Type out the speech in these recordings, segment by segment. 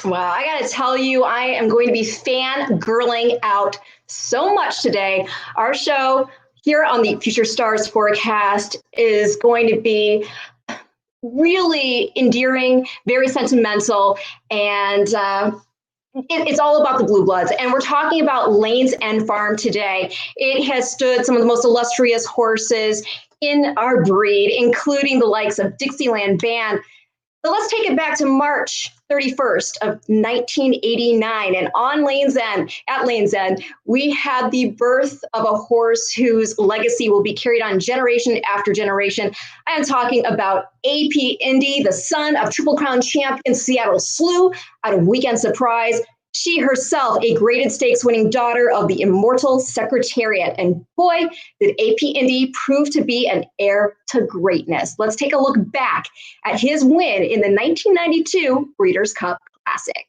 Well, I got to tell you, I am going to be fangirling out so much today. Our show here on the Future Stars Forecast is going to be really endearing, very sentimental, and it's all about the Blue Bloods. And we're talking about Lanes End Farm today. It has stood some of the most illustrious horses in our breed, including the likes of Dixieland Band. So let's take it back to March 31st of 1989. And on at Lanes End, we had the birth of a horse whose legacy will be carried on generation after generation. I am talking about AP Indy, the son of Triple Crown champion Seattle Slew out of Weekend Surprise. She herself, a graded stakes winning daughter of the immortal Secretariat. And boy, did AP Indy prove to be an heir to greatness. Let's take a look back at his win in the 1992 Breeders' Cup Classic.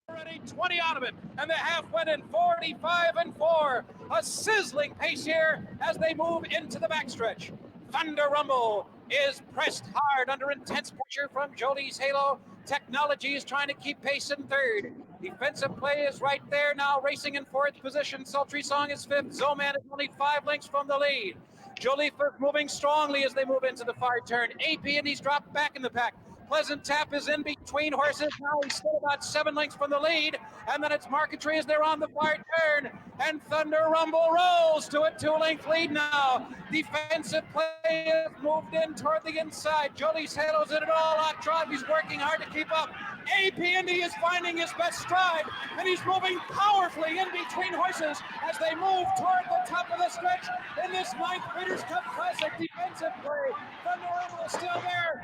Already 20 out of it, and the half went in 45-4. A sizzling pace here as they move into the backstretch. Thunder Rumble is pressed hard under intense pressure from Jolie's Halo. Technology is trying to keep pace in third. Defensive play is right there now, racing in fourth position. Sultry Song is fifth. Zoman is only 5 lengths from the lead. Jolie first moving strongly as they move into the far turn. AP Indy's dropped back in the pack. Pleasant Tap is in between horses. Now he's still about 7 lengths from the lead. And then it's Marquetry as they're on the far turn. And Thunder Rumble rolls to a 2-length lead now. Defensive play has moved in toward the inside. Jolie's Halo's in it all out. Tribe, he's working hard to keep up. AP Indy is finding his best stride, and he's moving powerfully in between horses as they move toward the top of the stretch in this 9th Breeders' Cup Classic. Defensive play. Thunder Rumble is still there.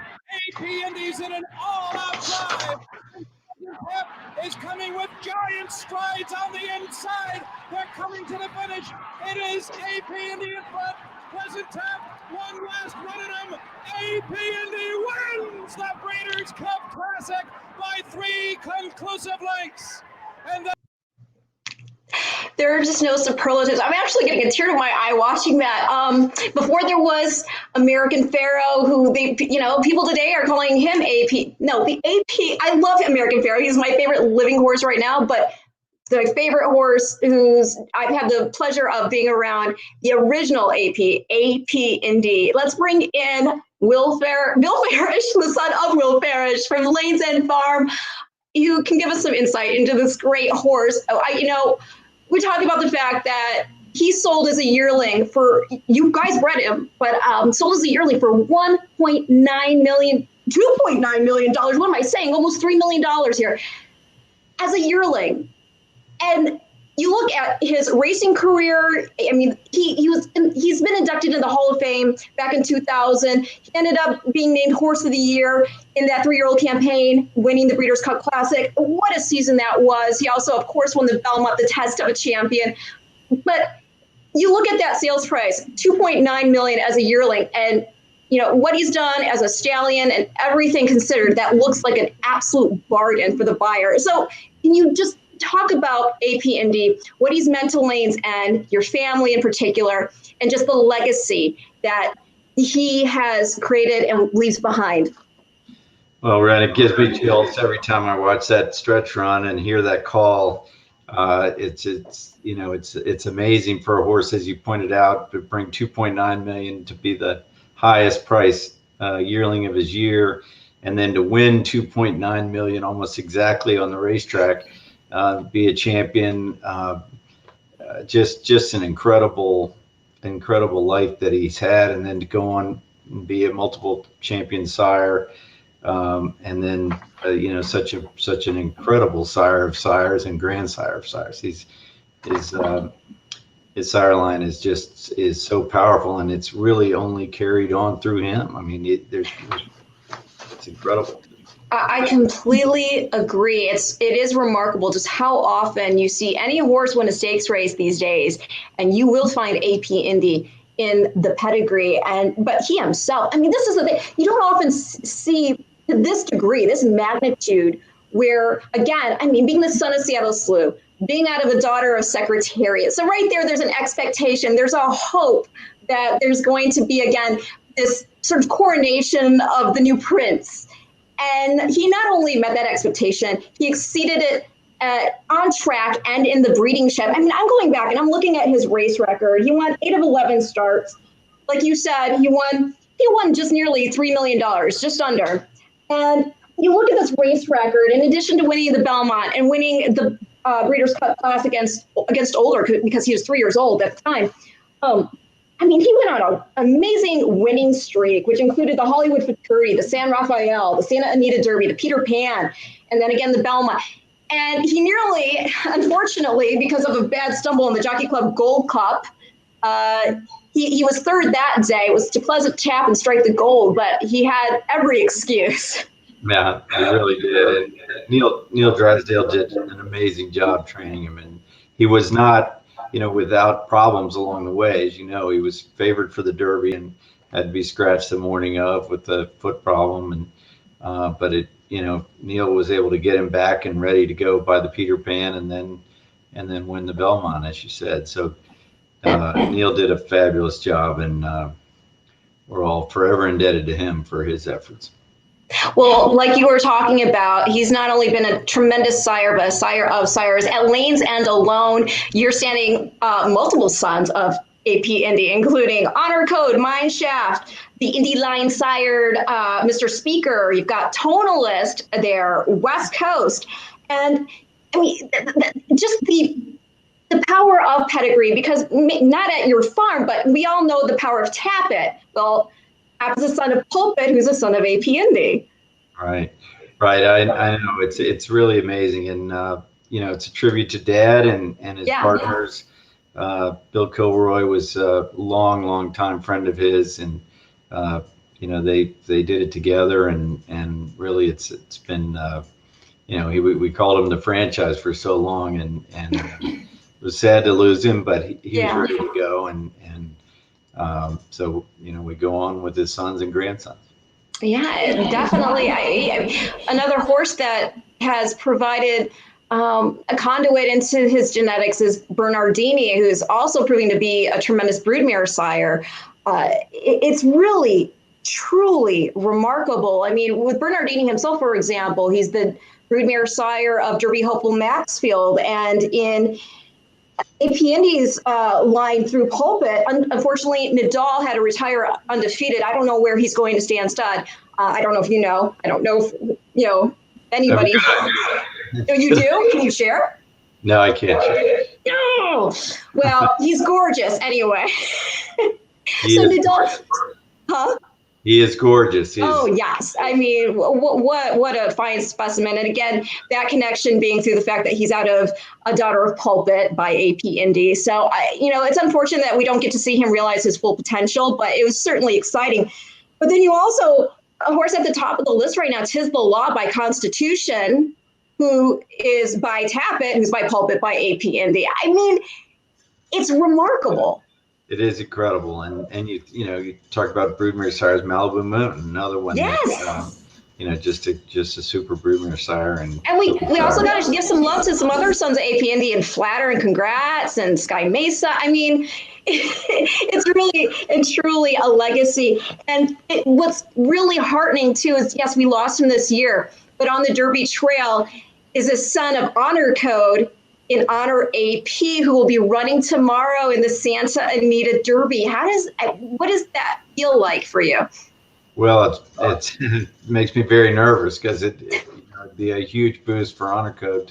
AP Indy's in an all-out drive. Pep is coming with giant strides on the inside. They're coming to the finish. It is AP Indy in front. Pleasant Tap, one last run at him. AP Indy wins the Breeders' Cup Classic by 3 conclusive lengths. And there are just no superlatives. I'm actually getting a tear to my eye watching that. Before there was American Pharaoh, who people today are calling him AP. No, the AP. I love American Pharaoh. He's my favorite living horse right now. But my favorite horse, I've had the pleasure of being around, the original AP Indy. Let's bring in Bill Farish, the son of Will Farish from Lanes End Farm. You can give us some insight into this great horse. We talked about the fact that he sold as a yearling for, you guys bred him, but sold as a yearling for $1.9 million, $2.9 million. What am I saying? Almost $3 million here as a yearling. And you look at his racing career. I mean, he's been inducted in the Hall of Fame back in 2000. He ended up being named Horse of the Year in that 3-year-old campaign, winning the Breeders' Cup Classic. What a season that was. He also, of course, won the Belmont, the Test of a Champion. But you look at that sales price, $2.9 million as a yearling, and what he's done as a stallion and everything considered, that looks like an absolute bargain for the buyer. So can you just talk about AP Indy, what he's meant to Lanes End, your family in particular, and just the legacy that he has created and leaves behind? Well, Ren, it gives me chills every time I watch that stretch run and hear that call. It's amazing for a horse, as you pointed out, to bring $2.9 million to be the highest price yearling of his year, and then to win $2.9 million almost exactly on the racetrack. Be a champion, just an incredible life that he's had, and then to go on and be a multiple champion sire, and then such an incredible sire of sires and grandsire of sires. His sire line is so powerful, and it's really only carried on through him. I mean, it's incredible. I completely agree. It is remarkable just how often you see any horse win a stakes race these days, and you will find AP Indy in the pedigree. But he himself, I mean, this is the thing. You don't often see to this degree, this magnitude, where, again, I mean, being the son of Seattle Slew, being out of a daughter of Secretariat. So right there's an expectation, there's a hope that there's going to be, again, this sort of coronation of the new prince. And he not only met that expectation, he exceeded it on track and in the breeding shed. I mean, I'm going back and I'm looking at his race record. He won 8 of 11 starts. Like you said, he won just nearly $3 million, just under. And you look at this race record, in addition to winning the Belmont and winning the Breeders' Cup Class against Older, because he was 3 years old at the time. I mean, he went on an amazing winning streak, which included the Hollywood Futurity, the San Rafael, the Santa Anita Derby, the Peter Pan, and then again the Belmont. And he nearly, unfortunately, because of a bad stumble in the Jockey Club Gold Cup, he was third that day. It was to Pleasant Chap and Strike the Gold, but he had every excuse. Yeah, he really did. And Neil Drysdale did an amazing job training him, and he was not, without problems along the way. As you know, he was favored for the Derby and had to be scratched the morning of with the foot problem, and but Neil was able to get him back and ready to go by the Peter Pan, and then win the Belmont, as you said. So Neil did a fabulous job, and we're all forever indebted to him for his efforts. Well, like you were talking about, he's not only been a tremendous sire, but a sire of sires. At Lane's End alone, you're standing multiple sons of AP Indy, including Honor Code, Mine Shaft, the Indy Line sired Mr. Speaker. You've got Tonalist there, West Coast. And I mean, just the power of pedigree, because not at your farm, but we all know the power of Tappet. Well, Tappet's the son of Pulpit, who's a son of AP Indy. Right. I know it's really amazing, and it's a tribute to Dad and his partners. Bill Kilroy was a long time friend of his, and they did it together, and really it's been we called him the franchise for so long, and it was sad to lose him, but he was ready to go, and so we go on with his sons and grandsons. Yeah, definitely. Another horse that has provided a conduit into his genetics is Bernardini, who's also proving to be a tremendous broodmare sire. It's really, truly remarkable. I mean, with Bernardini himself, for example, he's the broodmare sire of Derby hopeful Maxfield, and in AP Indy's line through Pulpit, unfortunately, Nadal had to retire undefeated. I don't know where he's going to stand stud. I don't know if you know. I don't know if anybody. You do? Can you share? No, I can't share. No. Well, he's gorgeous anyway. So Nadal, huh? He is gorgeous. Oh, yes. I mean, what a fine specimen. And again, that connection being through the fact that he's out of A Daughter of Pulpit by AP Indy. So, it's unfortunate that we don't get to see him realize his full potential, but it was certainly exciting. But then you also, a horse at the top of the list right now, Tis the Law by Constitution, who is by Tappet, who's by Pulpit by AP Indy. I mean, it's remarkable. It is incredible, and you talk about broodmare sires, Malibu Moon, another one. Yes. That, just a super broodmare sire, and we also got to give some love to some other sons of AP Indy, and Flatter and Congrats and Sky Mesa. I mean, it's really and truly a legacy. And what's really heartening too is, yes, we lost him this year, but on the Derby Trail is a son of Honor Code in Honor AP, who will be running tomorrow in the Santa Anita Derby. What does that feel like for you? Well, it makes me very nervous, because it'd be a huge boost for Honor Code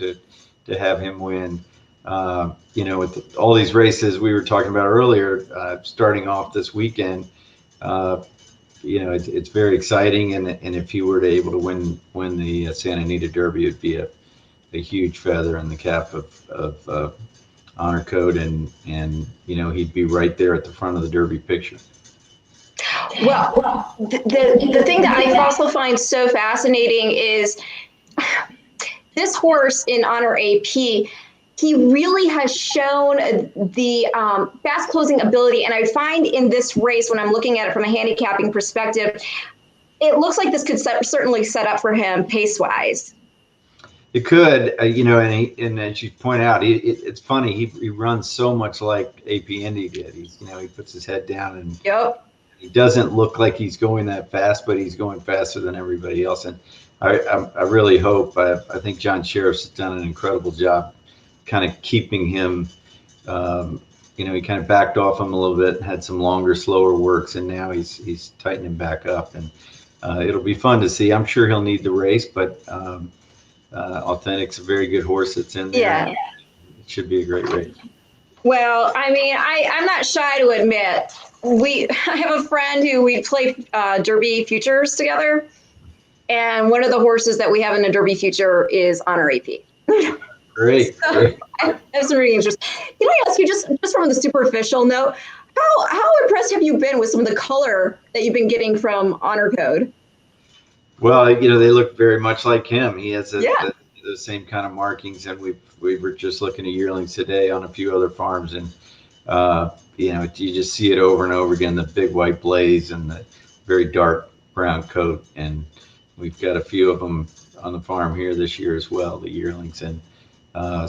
to have him win. With all these races we were talking about earlier, starting off this weekend, it's very exciting, and if he were to able to win the Santa Anita Derby, it'd be a huge feather in the cap of Honor Code, and he'd be right there at the front of the Derby picture. Well, the thing that I also find so fascinating is this horse in Honor AP. He really has shown the fast closing ability, and I find in this race, when I'm looking at it from a handicapping perspective, it looks like this could certainly set up for him pace wise. It could, and as you point out, it's funny. He runs so much like AP Indy did. He puts his head down and Yep. he doesn't look like he's going that fast, but he's going faster than everybody else. And I really hope. I think John Sheriff's done an incredible job, kind of keeping him. He kind of backed off him a little bit, had some longer, slower works, and now he's tightening back up. And it'll be fun to see. I'm sure he'll need the race, but. Authentic's a very good horse that's in there. Yeah. It should be a great race. Well, I mean, I'm not shy to admit I have a friend who we play Derby Futures together, and one of the horses that we have in the Derby Future is Honor AP. Great. So, Great. I have some reading interest. Can I ask you just from the superficial note, how impressed have you been with some of the color that you've been getting from Honor Code? Well, they look very much like him. He has the same kind of markings, and we were just looking at yearlings today on a few other farms, and you just see it over and over again, the big white blaze and the very dark brown coat. And we've got a few of them on the farm here this year as well, the yearlings. And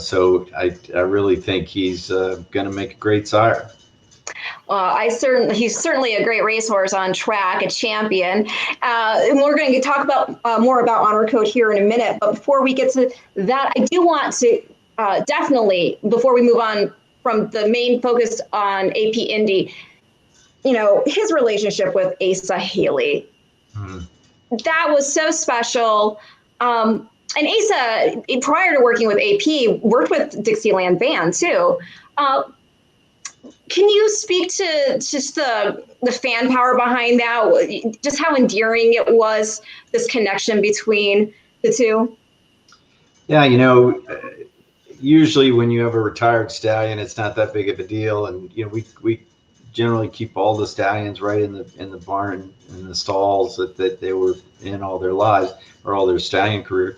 so I really think he's going to make a great sire. He's certainly a great racehorse on track, a champion. And we're going to talk about more about Honor Code here in a minute. But before we get to that, I do want to definitely, before we move on from the main focus on AP Indy, his relationship with Asa Haley. That was so special. And Asa, prior to working with AP, worked with Dixieland Band too. Can you speak to just the fan power behind that? Just how endearing it was, this connection between the two? Yeah, usually when you have a retired stallion, it's not that big of a deal. And, we generally keep all the stallions right in the barn, in the stalls that they were in all their lives or all their stallion career.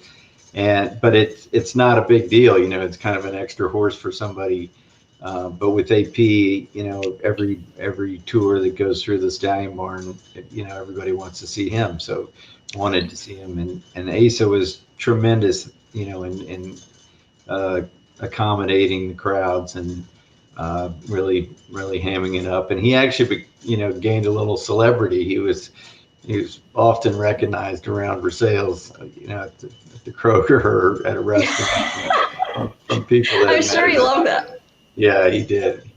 But it's not a big deal. It's kind of an extra horse for somebody. But with AP, every tour that goes through the stallion barn, everybody wants to see him. So wanted to see him. And Asa was tremendous, in accommodating the crowds and really, really hamming it up. And he actually, gained a little celebrity. He was often recognized around Versailles, at the Kroger or at a restaurant from people. I'm sure he loved that. Yeah, he did.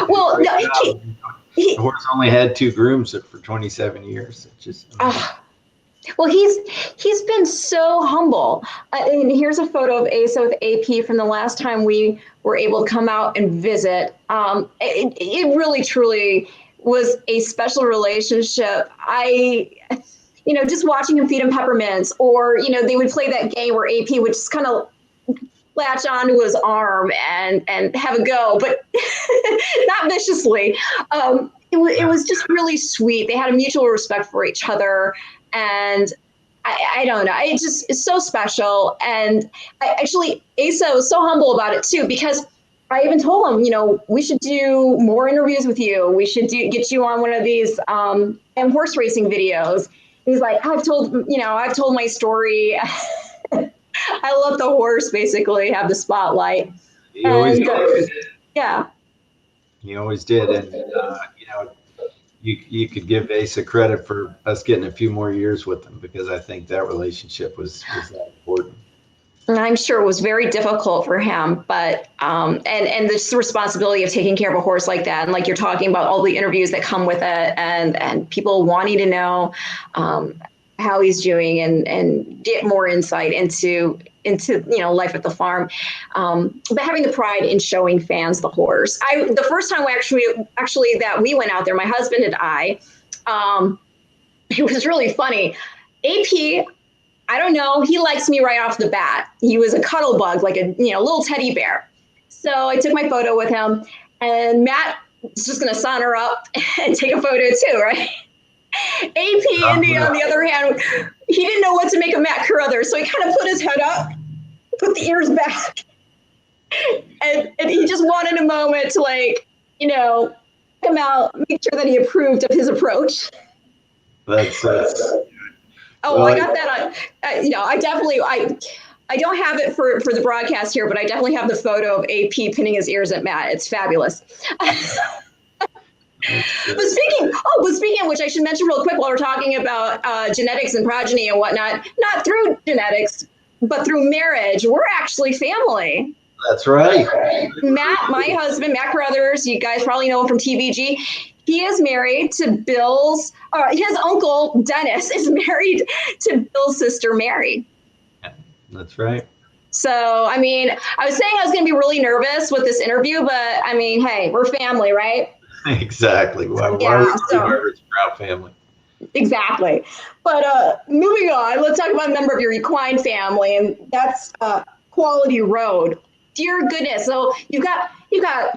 Well, no, the horse only had 2 grooms for 27 years. It's just. Well, he's been so humble. And here's a photo of Asa with AP from the last time we were able to come out and visit. It really, truly was a special relationship. Just watching him feed him peppermints, or, they would play that game where AP would just kind of latch onto his arm and have a go, but not viciously. It was just really sweet. They had a mutual respect for each other. And I don't know, it's so special. And Asa was so humble about it too, because I even told him, we should do more interviews with you. We should get you on one of these horse racing videos. He's like, I've told my story. I let the horse basically have the spotlight. He always did. Yeah. He always did. And, you could give Asa credit for us getting a few more years with him, because I think that relationship was that important. And I'm sure it was very difficult for him, but and this responsibility of taking care of a horse like that, and like you're talking about all the interviews that come with it, and people wanting to know how he's doing and get more insight into life at the farm, but having the pride in showing fans the horse. The first time actually that we went out there, my husband and I, it was really funny. AP, I don't know, he likes me right off the bat. He was a cuddle bug, like a little teddy bear. So I took my photo with him, and Matt is just gonna saunter up and take a photo too, right? AP Indy, on the other hand, he didn't know what to make of Matt Carothers, so he kind of put his head up, put the ears back, and he just wanted a moment to come out, make sure that he approved of his approach. That's Oh, well, I got that on. I I don't have it for the broadcast here, but I definitely have the photo of AP pinning his ears at Matt. It's fabulous. But speaking of which, I should mention real quick while we're talking about genetics and progeny and whatnot, not through genetics, but through marriage, we're actually family. That's right. Matt, my husband, Matt Carothers, you guys probably know him from TVG. He is married to Bill's, his uncle, Dennis, is married to Bill's sister, Mary. That's right. So, I mean, I was saying I was going to be really nervous with this interview, but I mean, hey, we're family, right? Exactly. Why would you be nervous for our family? Exactly. But moving on, let's talk about a member of your equine family, and that's Quality Road. Dear goodness. So you've got a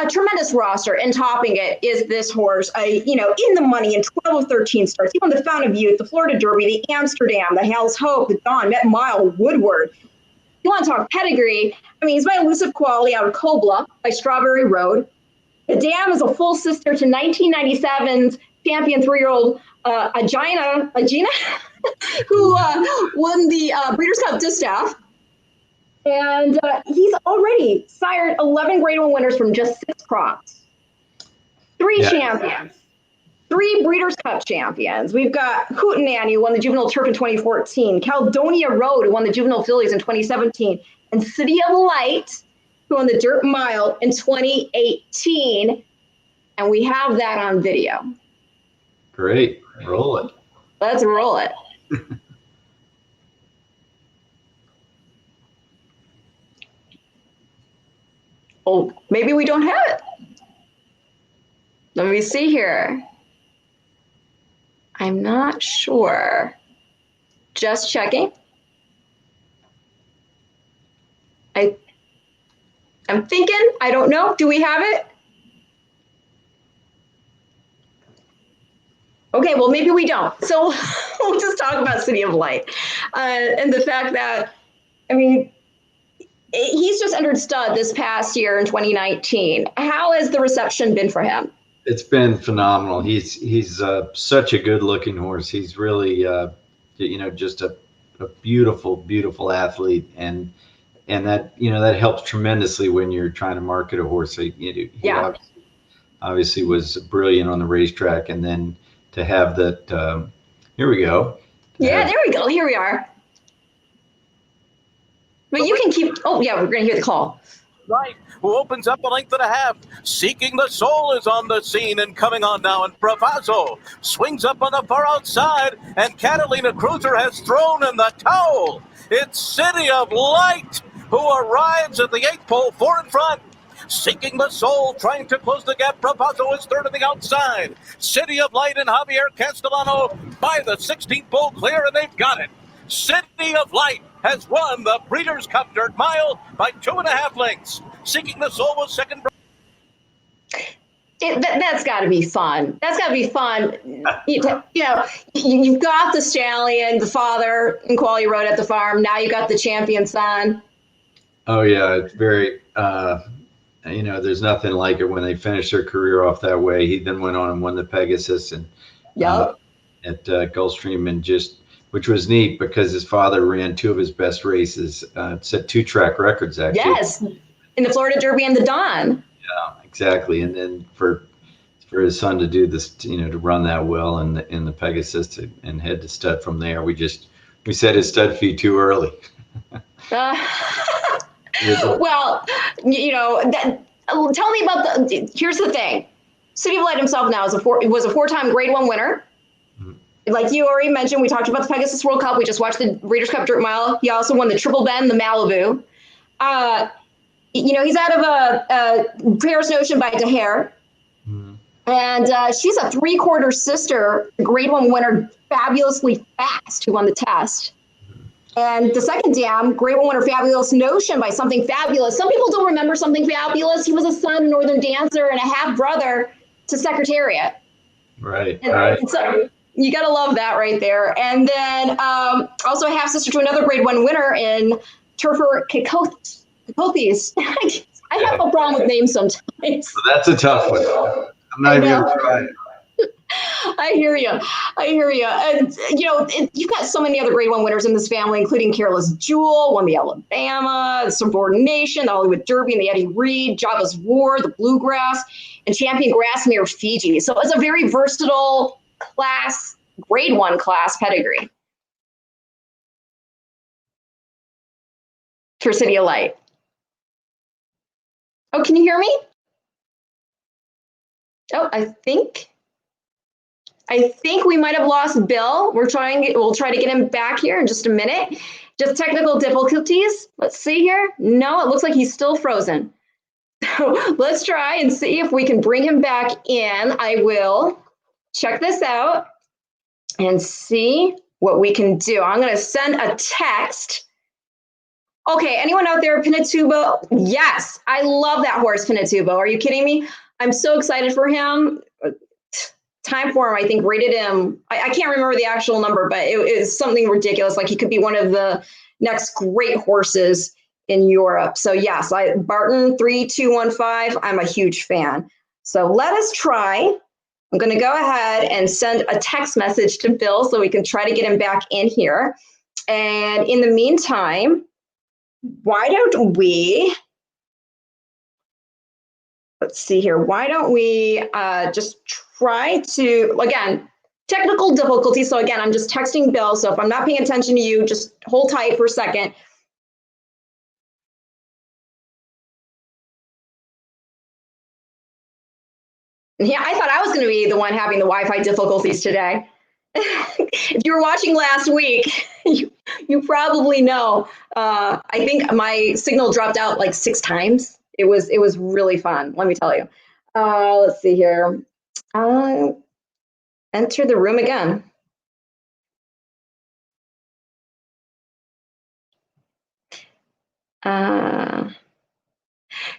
tremendous roster, and topping it is this horse, in the money in 12 of 13 starts. He won the Fountain of Youth, the Florida Derby, the Amsterdam, the Hell's Hope, the Dawn, Met Mile, Woodward. You want to talk pedigree? I mean, he's by Elusive Quality out of Kobla by Strawberry Road. The Dam is a full sister to 1997's champion 3-year-old Agina, who won the Breeders' Cup Distaff. And he's already sired 11 Grade 1 winners from just 6 crops. 3 champions. 3 Breeders' Cup champions. We've got Hootenanny, who won the Juvenile Turf in 2014. Caledonia Road, who won the Juvenile Fillies in 2017. And City of Light, who won the Dirt Mile in 2018. And we have that on video. Great. Roll it. Let's roll it. Oh, maybe we don't have it. Let me see here. I'm not sure. Just checking. I'm thinking, I don't know. Do we have it? Okay, well, maybe we don't. So we'll just talk about City of Light and the fact that, I mean, he's just entered stud this past year in 2019. How has the reception been for him? It's been phenomenal. He's such a good-looking horse. He's really, just a beautiful, beautiful athlete, and that that helps tremendously when you're trying to market a horse. He obviously was brilliant on the racetrack, and then to have that. Here we go. Yeah, there we go. Here we are. But you can keep. Oh yeah, we're going to hear the call. Right, who opens up a length and a half. Seeking the Soul is on the scene and coming on now, and Bravazzo swings up on the far outside, and Catalina Cruiser has thrown in the towel. It's City of Light who arrives at the 8th pole, 4 in front. Seeking the Soul, trying to close the gap. Bravazzo is third on the outside. City of Light and Javier Castellano by the 16th pole clear, and they've got it. City of Light has won the Breeders' Cup Dirt Mile by 2.5 lengths. Seeking the Soul was second. That's got to be fun. That's got to be fun. You've got the stallion, the father in Quality Road at the farm. Now you got the champion son. Oh yeah, it's very. There's nothing like it when they finish their career off that way. He then went on and won the Pegasus and at Gulfstream, and which was neat because his father ran 2 of his best races, set 2 track records actually. Yes, in the Florida Derby and the Dawn. Yeah, exactly. And then for his son to do this, to run that well in the Pegasus and head to stud from there, we set his stud fee too early. Well, tell me about here's the thing. City of Light himself now was a 4-time Grade 1 winner. Like you already mentioned, we talked about the Pegasus World Cup. We just watched the Breeders' Cup Dirt Mile. He also won the Triple Bend, the Malibu. He's out of a Paris Notion by Daher. And she's a 3/4 sister, Grade 1 winner, Fabulously Fast, who won the test. And the second dam, Grade 1 winner, Fabulous Notion by Something Fabulous. Some people don't remember Something Fabulous. He was a son of Northern Dancer and a half brother to Secretariat. Right. So you got to love that right there. And then also a half sister to another Grade 1 winner in Turfer Cacothis. I have a problem with names sometimes. So that's a tough one. I'm not even going to try it. I hear you. I hear you. And, you've got so many other grade one winners in this family, including Careless Jewel, won the Alabama, the Subordination, the Hollywood Derby, and the Eddie Reed, Java's War, the Bluegrass, and champion Grassmere Fiji. So it's a very versatile class, grade one class pedigree for City of Light. Oh, can you hear me? Oh, I think we might have lost Bill. We'll try to get him back here in just a minute. Just technical difficulties. Let's see here. No, it looks like he's still frozen. So let's try and see if we can bring him back in. I will check this out and see what we can do. I'm going to send a text. Okay, anyone out there, Pinatubo? Yes, I love that horse, Pinatubo. Are you kidding me? I'm so excited for him. Time Form, I think, rated him. I can't remember the actual number, but it is something ridiculous. Like he could be one of the next great horses in Europe. So yes, Barton 3215. I'm a huge fan. So let us try. I'm going to go ahead and send a text message to Bill so we can try to get him back in here. And in the meantime, why don't we? Let's see here. Why don't we just try to, again, technical difficulty. So again, I'm just texting Bill. So if I'm not paying attention to you, just hold tight for a second. Yeah, I thought I was going to be the one having the Wi-Fi difficulties today. If you were watching last week, you probably know. I think my signal dropped out like 6 times. It was really fun. Let me tell you. Let's see here. Enter the room again.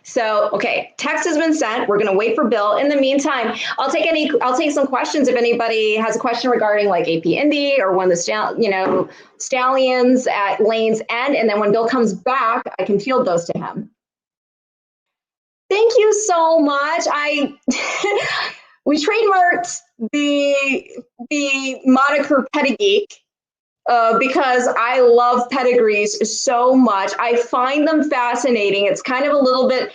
So, okay, text has been sent. We're going to wait for Bill. In the meantime, I'll take some questions if anybody has a question regarding like AP Indy or one of the stallions at Lane's End. And then when Bill comes back, I can field those to him. Thank you so much. We trademarked the moniker Pedigeek. Because I love pedigrees so much. I find them fascinating. It's kind of a little bit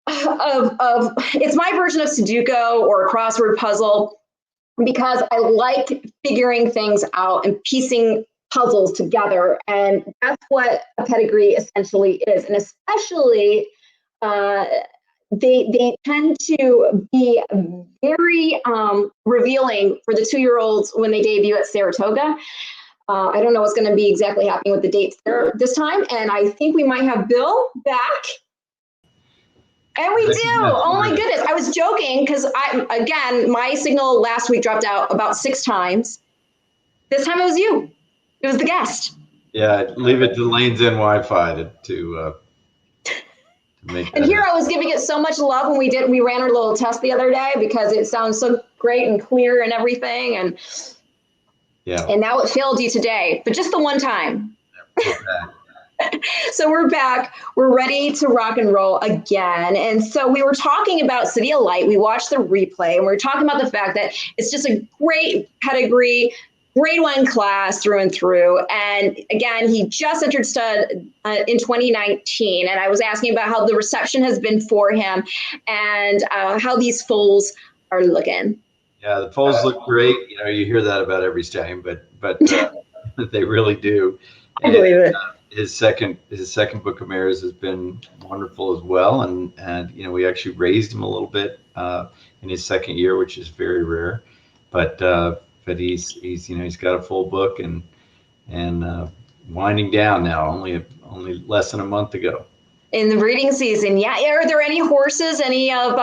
of it's my version of Sudoku or a crossword puzzle because I like figuring things out and piecing puzzles together. And that's what a pedigree essentially is. And especially they tend to be very revealing for the 2-year-olds when they debut at Saratoga. I don't know what's going to be exactly happening with the dates there this time. And I think we might have Bill back. And we do. Oh my goodness. I was joking because my signal last week dropped out about 6 times. This time it was you. It was the guest. Yeah, leave it to Lane's End Wi-Fi to make that. And here I was giving it so much love when we ran our little test the other day because it sounds so great and clear and everything. And yeah. And now it failed you today, but just the one time. So we're back. We're ready to rock and roll again. And so we were talking about City of Light. We watched the replay and we were talking about the fact that it's just a great pedigree, grade 1 class through and through. And again, he just entered stud in 2019. And I was asking about how the reception has been for him and how these foals are looking. Yeah, the foals look great. You hear that about every stallion, but they really do. I believe it. His second book of mares has been wonderful as well, and we actually raised him a little bit in his second year, which is very rare. But he's got a full book and winding down now. Only less than a month ago. In the breeding season, yeah. Are there any horses, any of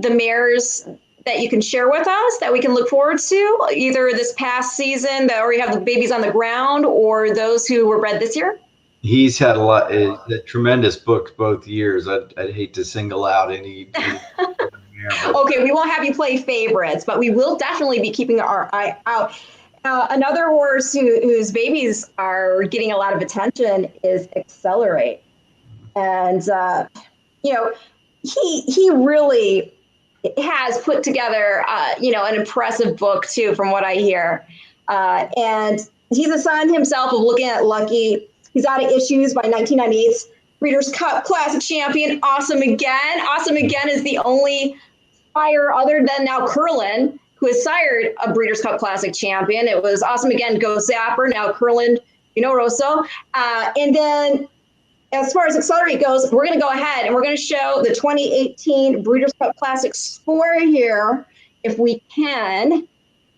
the mares that you can share with us that we can look forward to, either this past season that already have the babies on the ground or those who were bred this year? He's had a tremendous books both years. I'd hate to single out any okay, we won't have you play favorites, but we will definitely be keeping our eye out. Another horse whose babies are getting a lot of attention is Accelerate. And, he really has put together, an impressive book too, from what I hear. And he's a son himself of Looking at Lucky. He's out of issues by 1998's Breeders' Cup Classic champion, Awesome Again. Awesome Again is the only sire other than now Curlin who has sired a Breeders' Cup Classic champion. It was Awesome Again, Go Zapper, now Curlin, Rosso. And then as far as Accelerate goes, we're going to go ahead and we're going to show the 2018 Breeders' Cup Classic score here, if we can.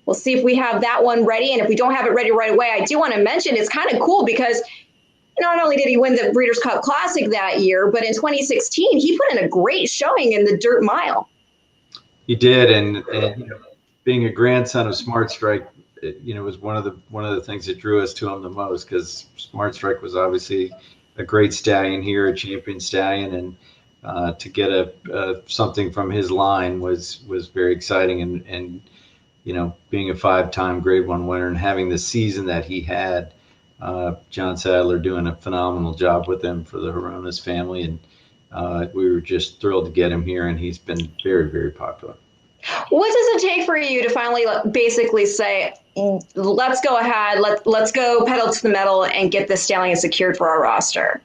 We'll see if we have that one ready. And if we don't have it ready right away, I do want to mention it's kind of cool because not only did he win the Breeders' Cup Classic that year, but in 2016, he put in a great showing in the Dirt Mile. He did. And being a grandson of Smart Strike, was one of the things that drew us to him the most, because Smart Strike was obviously a great stallion here, a champion stallion, and to get something from his line was very exciting. And being a 5-time Grade 1 winner and having the season that he had, John Sadler doing a phenomenal job with him for the Horonas family, and we were just thrilled to get him here, and he's been very, very popular. What does it take for you to finally basically say, let's go ahead, let's go pedal to the metal and get this stallion secured for our roster?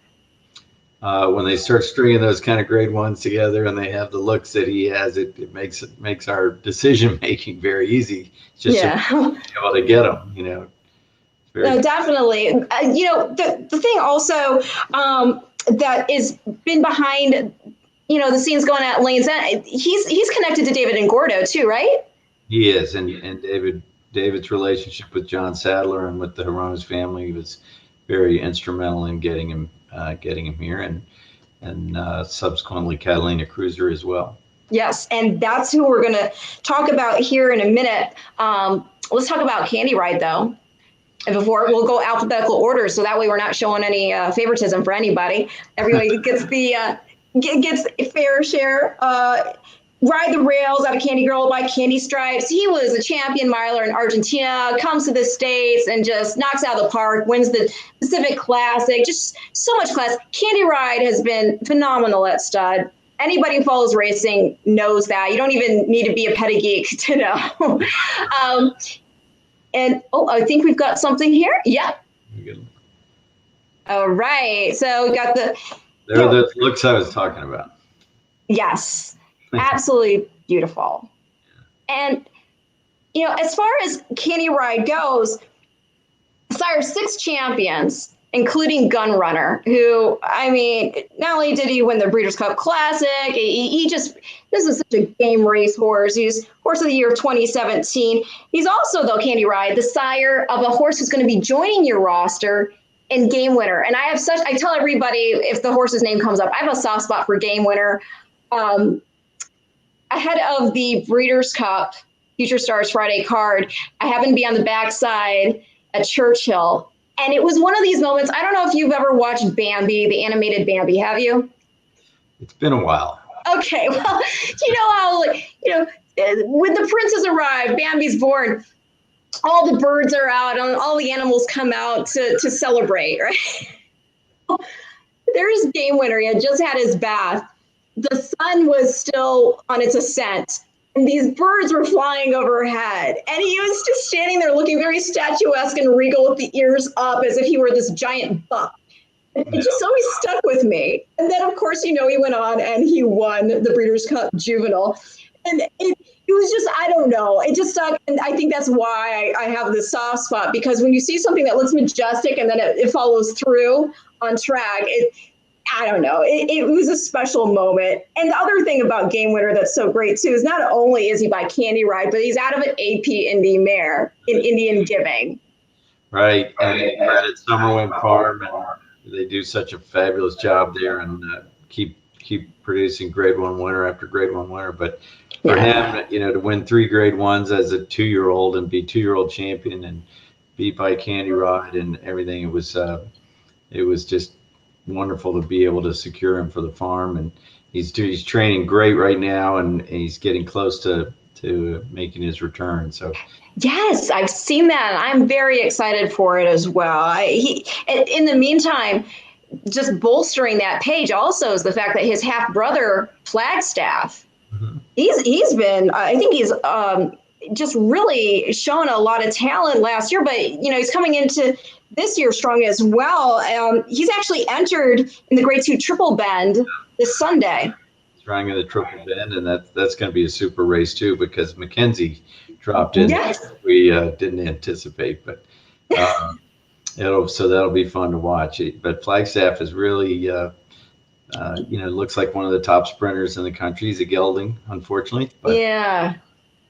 When they start stringing those kind of Grade 1s together and they have the looks that he has, it makes our decision making very easy. It's just being able to get them, No, definitely. The thing also that is been behind, the scenes going at Lane's End, he's connected to David and Gordo too, right? He is, and David's relationship with John Sadler and with the Horonas family was very instrumental in getting him here, and subsequently Catalina Cruiser as well. Yes, and that's who we're going to talk about here in a minute. Let's talk about Candy Ride, though. And before, we'll go alphabetical order, so that way we're not showing any favoritism for anybody. Everybody gets gets a fair share. Ride the Rails out of Candy Girl by Candy Stripes. He was a champion miler in Argentina, comes to the States and just knocks out of the park, wins the Pacific Classic, just so much class. Candy Ride has been phenomenal at stud. Anybody who follows racing knows that. You don't even need to be a petty geek to know. I think we've got something here. Yep. All right. So we got the... They're the looks I was talking about. Yes. Absolutely beautiful. And, as far as Candy Ride goes, sired 6 champions, including Gunrunner, who, not only did he win the Breeders' Cup Classic, this is such a game race horse. He's Horse of the Year of 2017. He's also, though, Candy Ride, the sire of a horse who's going to be joining your roster in Game Winner. And I tell everybody, if the horse's name comes up, I have a soft spot for Game Winner. Ahead of the Breeders' Cup Future Stars Friday card, I happened to be on the backside at Churchill. And it was one of these moments. I don't know if you've ever watched Bambi, the animated Bambi. Have you? It's been a while. Okay. Well, you know how, when the princes arrive, Bambi's born, all the birds are out and all the animals come out to celebrate, right? There's Game Winner. He had just had his bath. The sun was still on its ascent, and these birds were flying overhead. And he was just standing there looking very statuesque and regal with the ears up as if he were this giant buck. It just always stuck with me. And then, of course, he went on and he won the Breeders' Cup Juvenile. And it was just, I don't know, it just stuck. And I think that's why I have this soft spot, because when you see something that looks majestic and then it follows through on track, I don't know. It was a special moment. And the other thing about Game Winner that's so great, too, is not only is he by Candy Ride, but he's out of an AP Indy mare in Indian Giving. Right. And at Summerwind Farm, and they do such a fabulous job there and keep producing Grade 1 winner after Grade 1 winner. But for him, to win 3 Grade 1s as a 2-year-old and be 2-year-old champion and beat by Candy Ride and everything, it was just wonderful to be able to secure him for the farm. And he's training great right now, and he's getting close to making his return. So yes, I've seen that. I'm very excited for it as well. In the meantime, just bolstering that page also is the fact that his half brother Flagstaff He's been, I think he's just really shown a lot of talent last year, but he's coming into this year strong as well. He's actually entered in the Grade 2 Triple Bend this Sunday. Trying in the Triple Bend, and that's going to be a super race too, because Mackenzie dropped in. Yes. We didn't anticipate, but that'll be fun to watch. But Flagstaff is really, looks like one of the top sprinters in the country. He's a gelding, unfortunately. But, yeah.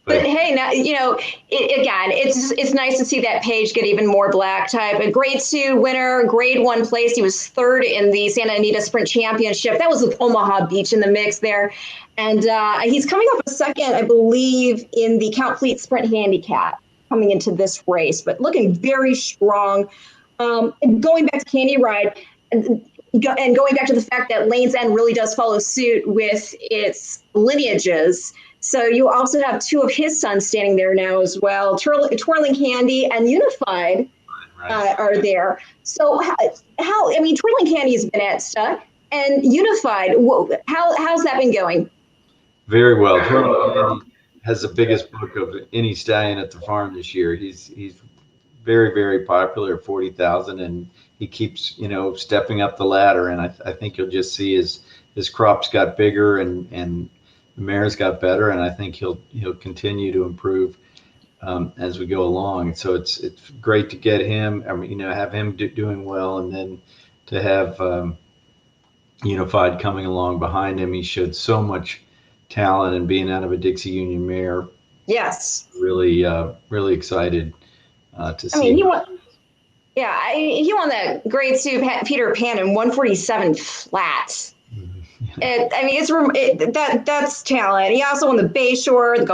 But hey, now again, it's nice to see that Page get even more black type. A Grade 2 winner, Grade 1 place. He was third in the Santa Anita Sprint Championship. That was with Omaha Beach in the mix there, and he's coming up a second, I believe, in the Count Fleet Sprint Handicap coming into this race. But looking very strong. And going back to Candy Ride. And going back to the fact that Lane's End really does follow suit with its lineages. So you also have two of his sons standing there now as well. Twirling Candy and Unified are there. So Twirling Candy has been at Stuck, and Unified, how's that been going? Very well. Twirling Candy has the biggest book of any stallion at the farm this year. He's very, very popular at 40,000, and he keeps stepping up the ladder. And I think you'll just see his crops got bigger and the mare's got better, and I think he'll continue to improve as we go along. So it's great to get him. Have him doing well, and then to have Unified coming along behind him. He showed so much talent, and being out of a Dixie Union mare. Yes. Really, really excited to see. He won. Yeah, he won that Grade 2 Peter Pan in 147 flat. That's talent. He also won the Bayshore, the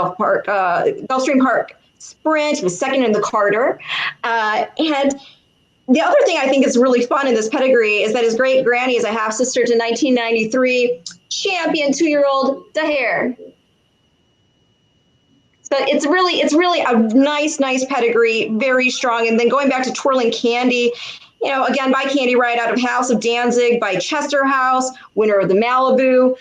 Gulfstream Park Sprint. He was second in the Carter. And the other thing I think is really fun in this pedigree is that his great granny is a half sister to 1993 champion 2-year-old Daher. So it's really a nice pedigree, very strong. And then going back to Twirling Candy. Again, by Candy Ride out of House of Danzig, by Chester House, winner of the Malibu.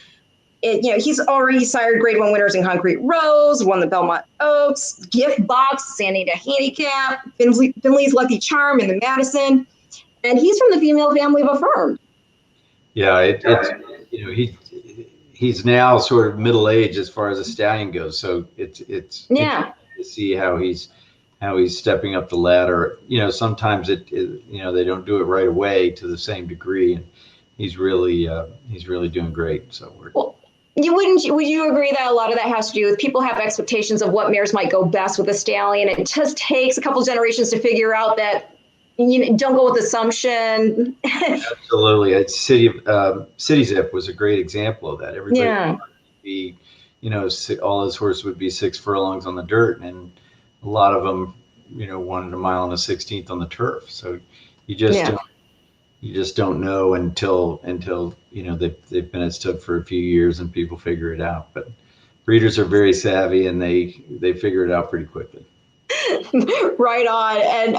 He's already sired Grade 1 winners in Concrete Rose, won the Belmont Oaks, Gift Box, Santa Anita Handicap, Finley's Lucky Charm in the Madison, and he's from the female family of Affirmed. Yeah, he's now sort of middle age as far as a stallion goes, so it's to see how he's stepping up the ladder. Sometimes they don't do it right away to the same degree, and he's really doing great. So would you agree that a lot of that has to do with people have expectations of what mares might go best with a stallion? It just takes a couple generations to figure out that don't go with assumption. Absolutely. City Zip was a great example of that. Everybody would be, all his horses would be 6 furlongs on the dirt, and a lot of them, wanted a mile and a 16th on the turf. So you just don't know until they've been at Stud for a few years and people figure it out. But breeders are very savvy, and they figure it out pretty quickly. Right on. And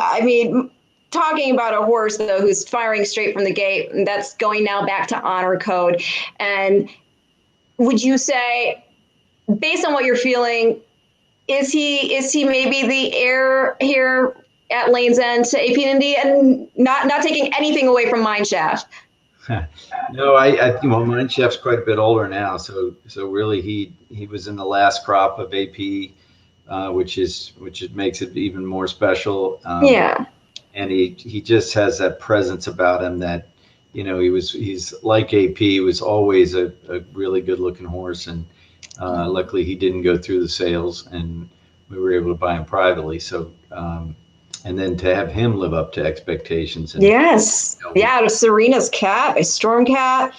talking about a horse though who's firing straight from the gate, and that's going now back to Honor Code. And would you say, based on what you're feeling, is he maybe the heir here at Lane's End to AP Indy, and not taking anything away from Mineshaft? No, I think Mineshaft's quite a bit older now, so really he was in the last crop of AP, which makes it even more special. And he just has that presence about him that he's like AP. He was always a really good looking horse, and luckily he didn't go through the sales, and we were able to buy him privately. So and then to have him live up to expectations. And, to Serena's Cat, a Storm Cat.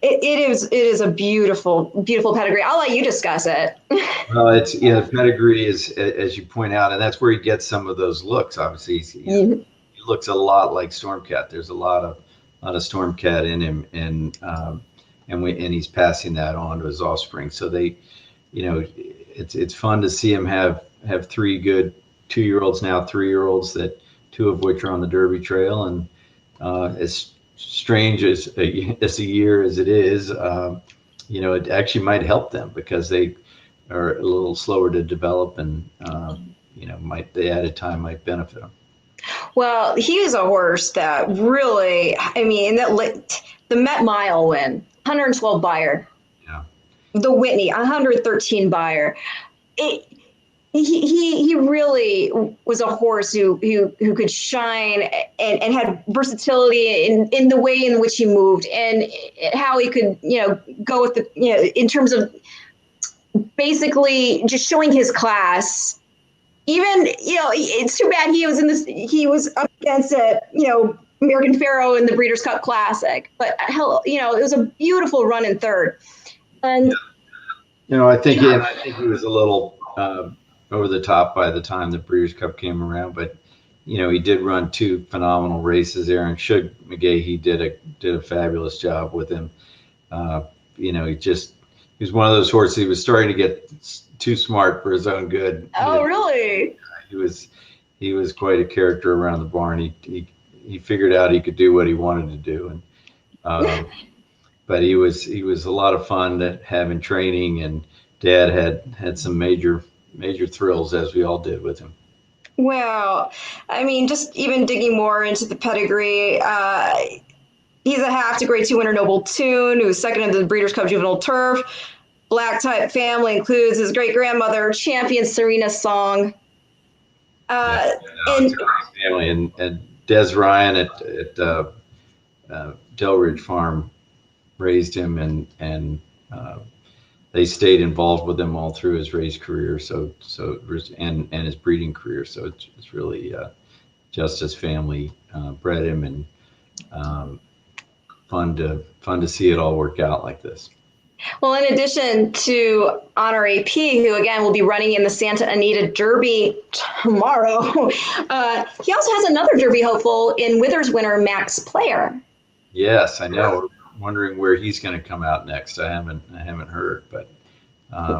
It is a beautiful pedigree. I'll let you discuss it. Well, pedigree is, as you point out, and that's where he gets some of those looks. Obviously, he looks a lot like Storm Cat. There's a lot of Storm Cat in him, and he's passing that on to his offspring. So it's fun to see him have 3 good 2-year-olds now, 3-year-olds, that 2 of which are on the Derby Trail. And as strange as a year as it is, it actually might help them because they are a little slower to develop, and the added time might benefit them. Well, he was a horse that really, I mean, the Met Mile win, 112 buyer. Yeah. The Whitney, 113 buyer. It, he really was a horse who could shine and had versatility in the way in which he moved and how he could go with in terms of basically just showing his class. Even it's too bad he was up against American Pharoah in the Breeders' Cup Classic, but hell, it was a beautiful run in third. And I think he was a little over the top by the time the Breeders' Cup came around, but he did run two phenomenal races there, and Shug McGahee did a fabulous job with him. He was one of those horses. He was starting to get too smart for his own good. Oh, really? He was quite a character around the barn. He figured out he could do what he wanted to do, and but he was a lot of fun to have in training, and Dad had some major thrills, as we all did with him. Well, I mean, just even digging more into the pedigree, he's a half to grade 2 winner Noble Tune, who's second in the Breeders' Cup Juvenile Turf. Black type family includes his great grandmother, champion Serena Song. And family, and Des Ryan at Delridge Farm raised him, and they stayed involved with him all through his race career. And his breeding career. So it's really Justice family bred him, and fun to see it all work out like this. Well, in addition to Honor AP, who again will be running in the Santa Anita Derby tomorrow, he also has another Derby hopeful in Withers winner Max Player. Yes, I know. We're wondering where he's going to come out next. I haven't heard, but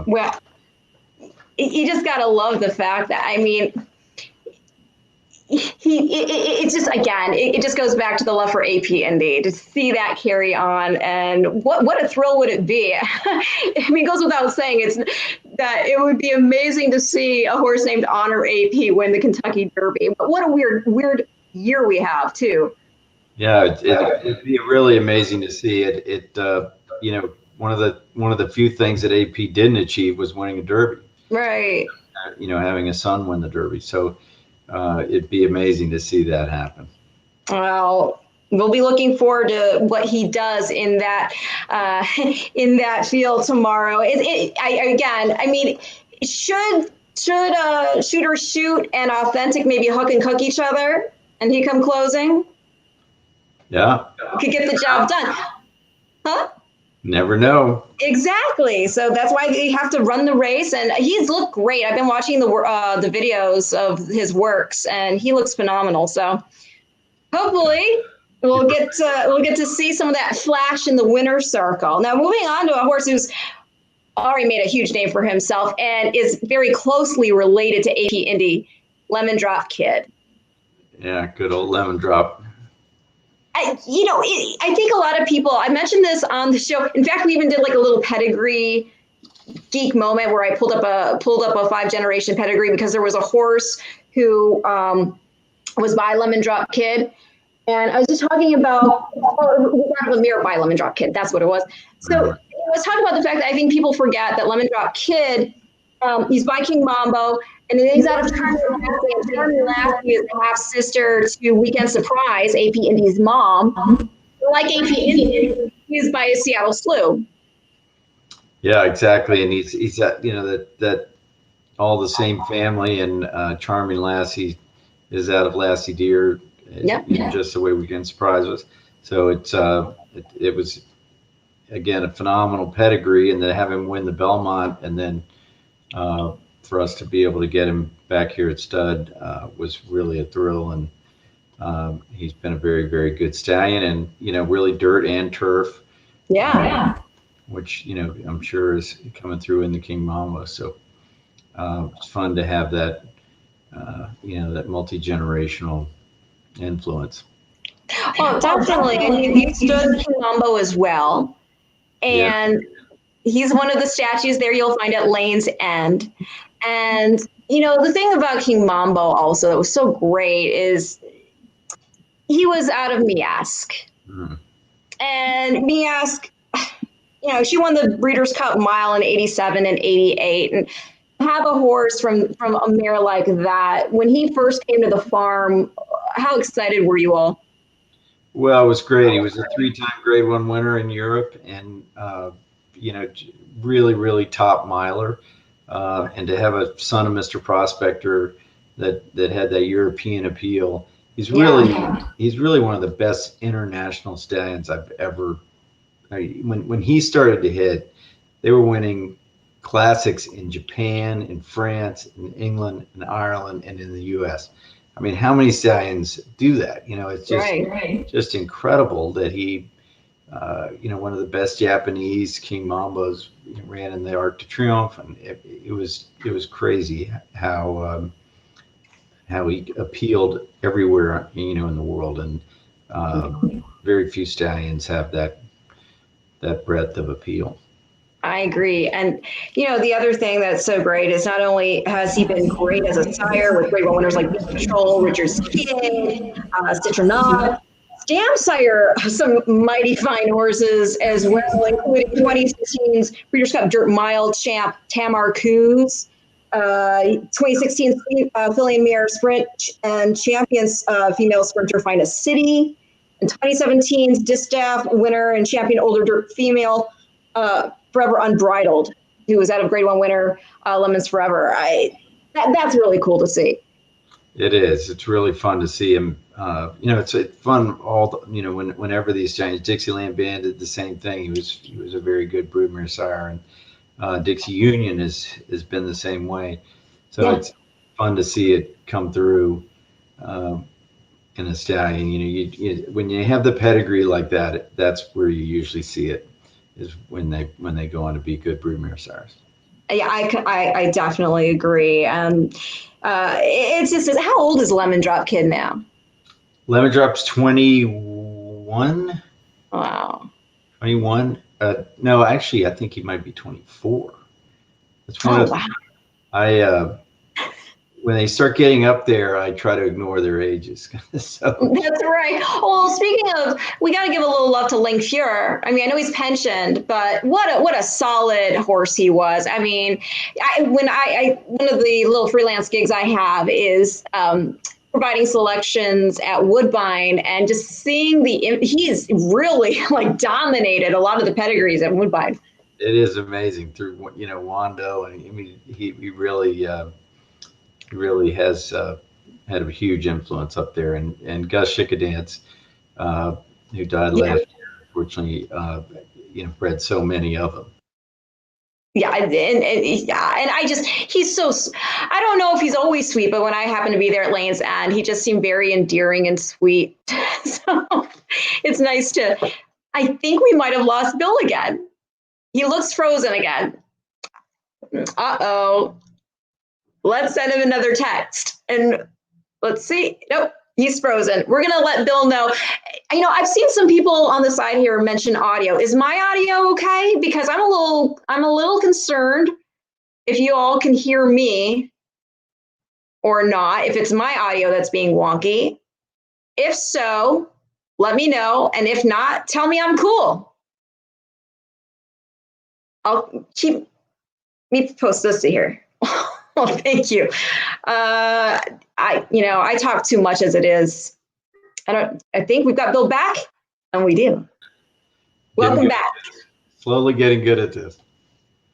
well, you just got to love the fact that, I mean, it's just, again, it just goes back to the love for AP Indy to see that carry on, and what a thrill would it be? I mean, it goes without saying that it would be amazing to see a horse named Honor AP win the Kentucky Derby. But what a weird year we have too. Yeah, it'd be really amazing to see it. One of the few things that AP didn't achieve was winning a Derby. Right. Having a son win the Derby. So. It'd be amazing to see that happen. Well, we'll be looking forward to what he does in that field tomorrow. I mean, should Shooter Shoot and Authentic maybe hook and cook each other, and he come closing? Yeah, could get the job done, huh? Never know. Exactly. So that's why they have to run the race, and he's looked great. I've been watching the videos of his works, and he looks phenomenal. So hopefully we'll get to see some of that flash in the winner's circle. Now, moving on to a horse who's already made a huge name for himself and is very closely related to AP Indy, Lemon Drop Kid. Yeah, good old Lemon Drop. I think a lot of people, I mentioned this on the show. In fact, we even did like a little pedigree geek moment where I pulled up a 5-generation pedigree because there was a horse who was by Lemon Drop Kid. And I was just talking about, a mirror by Lemon Drop Kid. That's what it was. So I was talking about the fact that I think people forget that Lemon Drop Kid, he's by King Mambo, and then he's out of Charming Lassie. And Charming Lassie is the half sister to Weekend Surprise, AP Indy's mom. Like AP Indy, he's by Seattle Slew. Yeah, exactly. And he's that all the same family, and Charming Lassie is out of Lassie Deer. Yep. Just the way Weekend Surprise was. So it was again a phenomenal pedigree, and to have him win the Belmont, and then for us to be able to get him back here at stud was really a thrill. And he's been a very, very good stallion, and really dirt and turf. Yeah. Which I'm sure is coming through in the King Mambo. So it's fun to have that that multi-generational influence. Well, definitely. And you stood King Mambo as well. And He's one of the statues there you'll find at Lane's End. And, the thing about King Mambo also that was so great is he was out of Miask. Mm. And Miask, she won the Breeders' Cup Mile in 87 and 88. And have a horse from a mare like that, when he first came to the farm, how excited were you all? Well, it was great. He was a 3-time Grade 1 winner in Europe, and really, really top miler. And to have a son of Mr. Prospector that had that European appeal, he's really one of the best international stallions I've ever. When he started to hit, they were winning classics in Japan, in France, in England, in Ireland, and in the U.S. I mean, how many stallions do that? It's just incredible that he, one of the best Japanese King Mambos ran in the Arc de Triomphe, and it was crazy how he appealed everywhere, in the world, and very few stallions have that breadth of appeal. I agree. And, the other thing that's so great is not only has he been great as a sire with Grade 1 winners like Beat Patrol, Richard's Kid, Citronaut, Stamp Sire, some mighty fine horses as well, including 2016's Breeders' Cup Dirt Mile champ Tamar Coos, 2016 filly and mare sprint and champions female sprinter Finest City, and 2017's Distaff winner and champion older dirt female Forever Unbridled, who was out of Grade 1 winner Lemons Forever. That's really cool to see. It is. It's really fun to see him. It's fun whenever these giants. Dixieland Band did the same thing. He was a very good broodmare sire, and Dixie Union has been the same way. So It's fun to see it come through in a stallion. When you have the pedigree like that, that's where you usually see it, is when they go on to be good broodmare sires. Yeah, I definitely agree. It's just, how old is Lemon Drop Kid now? Lemon Drop's 21. Wow. 21. No, actually, I think he might be 24. That's one of. Wow. When they start getting up there, I try to ignore their ages. So that's right. Well, speaking of, we got to give a little love to Link Fuhrer. I mean, I know he's pensioned, but what a solid horse he was. I mean, one of the little freelance gigs I have is providing selections at Woodbine, and just seeing he's really dominated a lot of the pedigrees at Woodbine. It is amazing through Wando, and I mean he really has had a huge influence up there, and Gus Chickadance, who died last year, unfortunately, bred so many of them. Yeah, and he's so, I don't know if he's always sweet, but when I happen to be there at Lane's End, he just seemed very endearing and sweet. So it's nice I think we might have lost Bill again. He looks frozen again. Uh-oh. Let's send him another text. And let's see. Nope, he's frozen. We're going to let Bill know. I've seen some people on the side here mention audio. Is my audio okay? Because I'm a little concerned if you all can hear me or not, if it's my audio that's being wonky. If so, let me know. And if not, tell me I'm cool. I'll keep me post this to here. Oh, thank you. I talk too much as it is. I think we've got Bill back, and we do. Welcome back. Slowly getting good at this.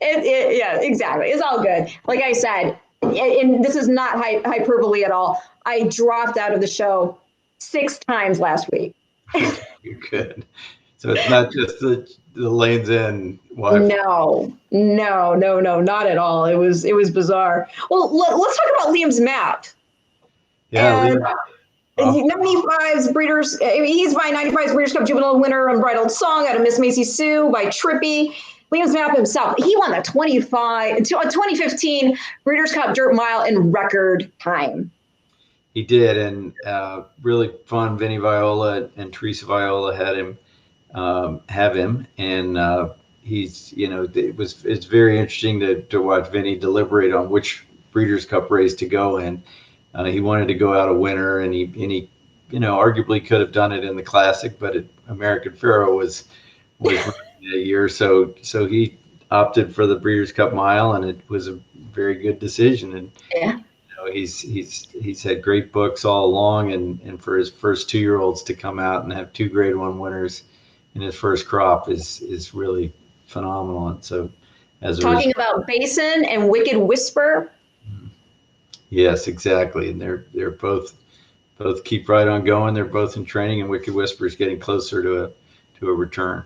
Yeah, exactly. It's all good. Like I said, and this is not hyperbole at all. I dropped out of the show 6 times last week. You're good. So it's not just the Lane's End wife. No, not at all. It was bizarre. Well, let's talk about Liam's map. Yeah, and 95's Breeders. He's by 95's Breeders' Cup Juvenile winner, Unbridled Song out of Miss Macy Sue by Trippy. Liam's map himself. He won the 2015 Breeders' Cup Dirt Mile in record time. He did, and really fun. Vinny Viola and Teresa Viola had him, and he's, it's very interesting to watch Vinny deliberate on which Breeders' Cup race to go in. He wanted to go out a winner, and he arguably could have done it in the Classic, but American Pharoah was running that year, so he opted for the Breeders' Cup Mile, and it was a very good decision. And Yeah. He's had great books all along, and for his first 2-year-olds to come out and have 2 Grade 1 winners in his first crop is really phenomenal. And so, Talking about Basin and Wicked Whisper. Yes, exactly, and they're both keep right on going. They're both in training, and Wicked Whisper is getting closer to a return.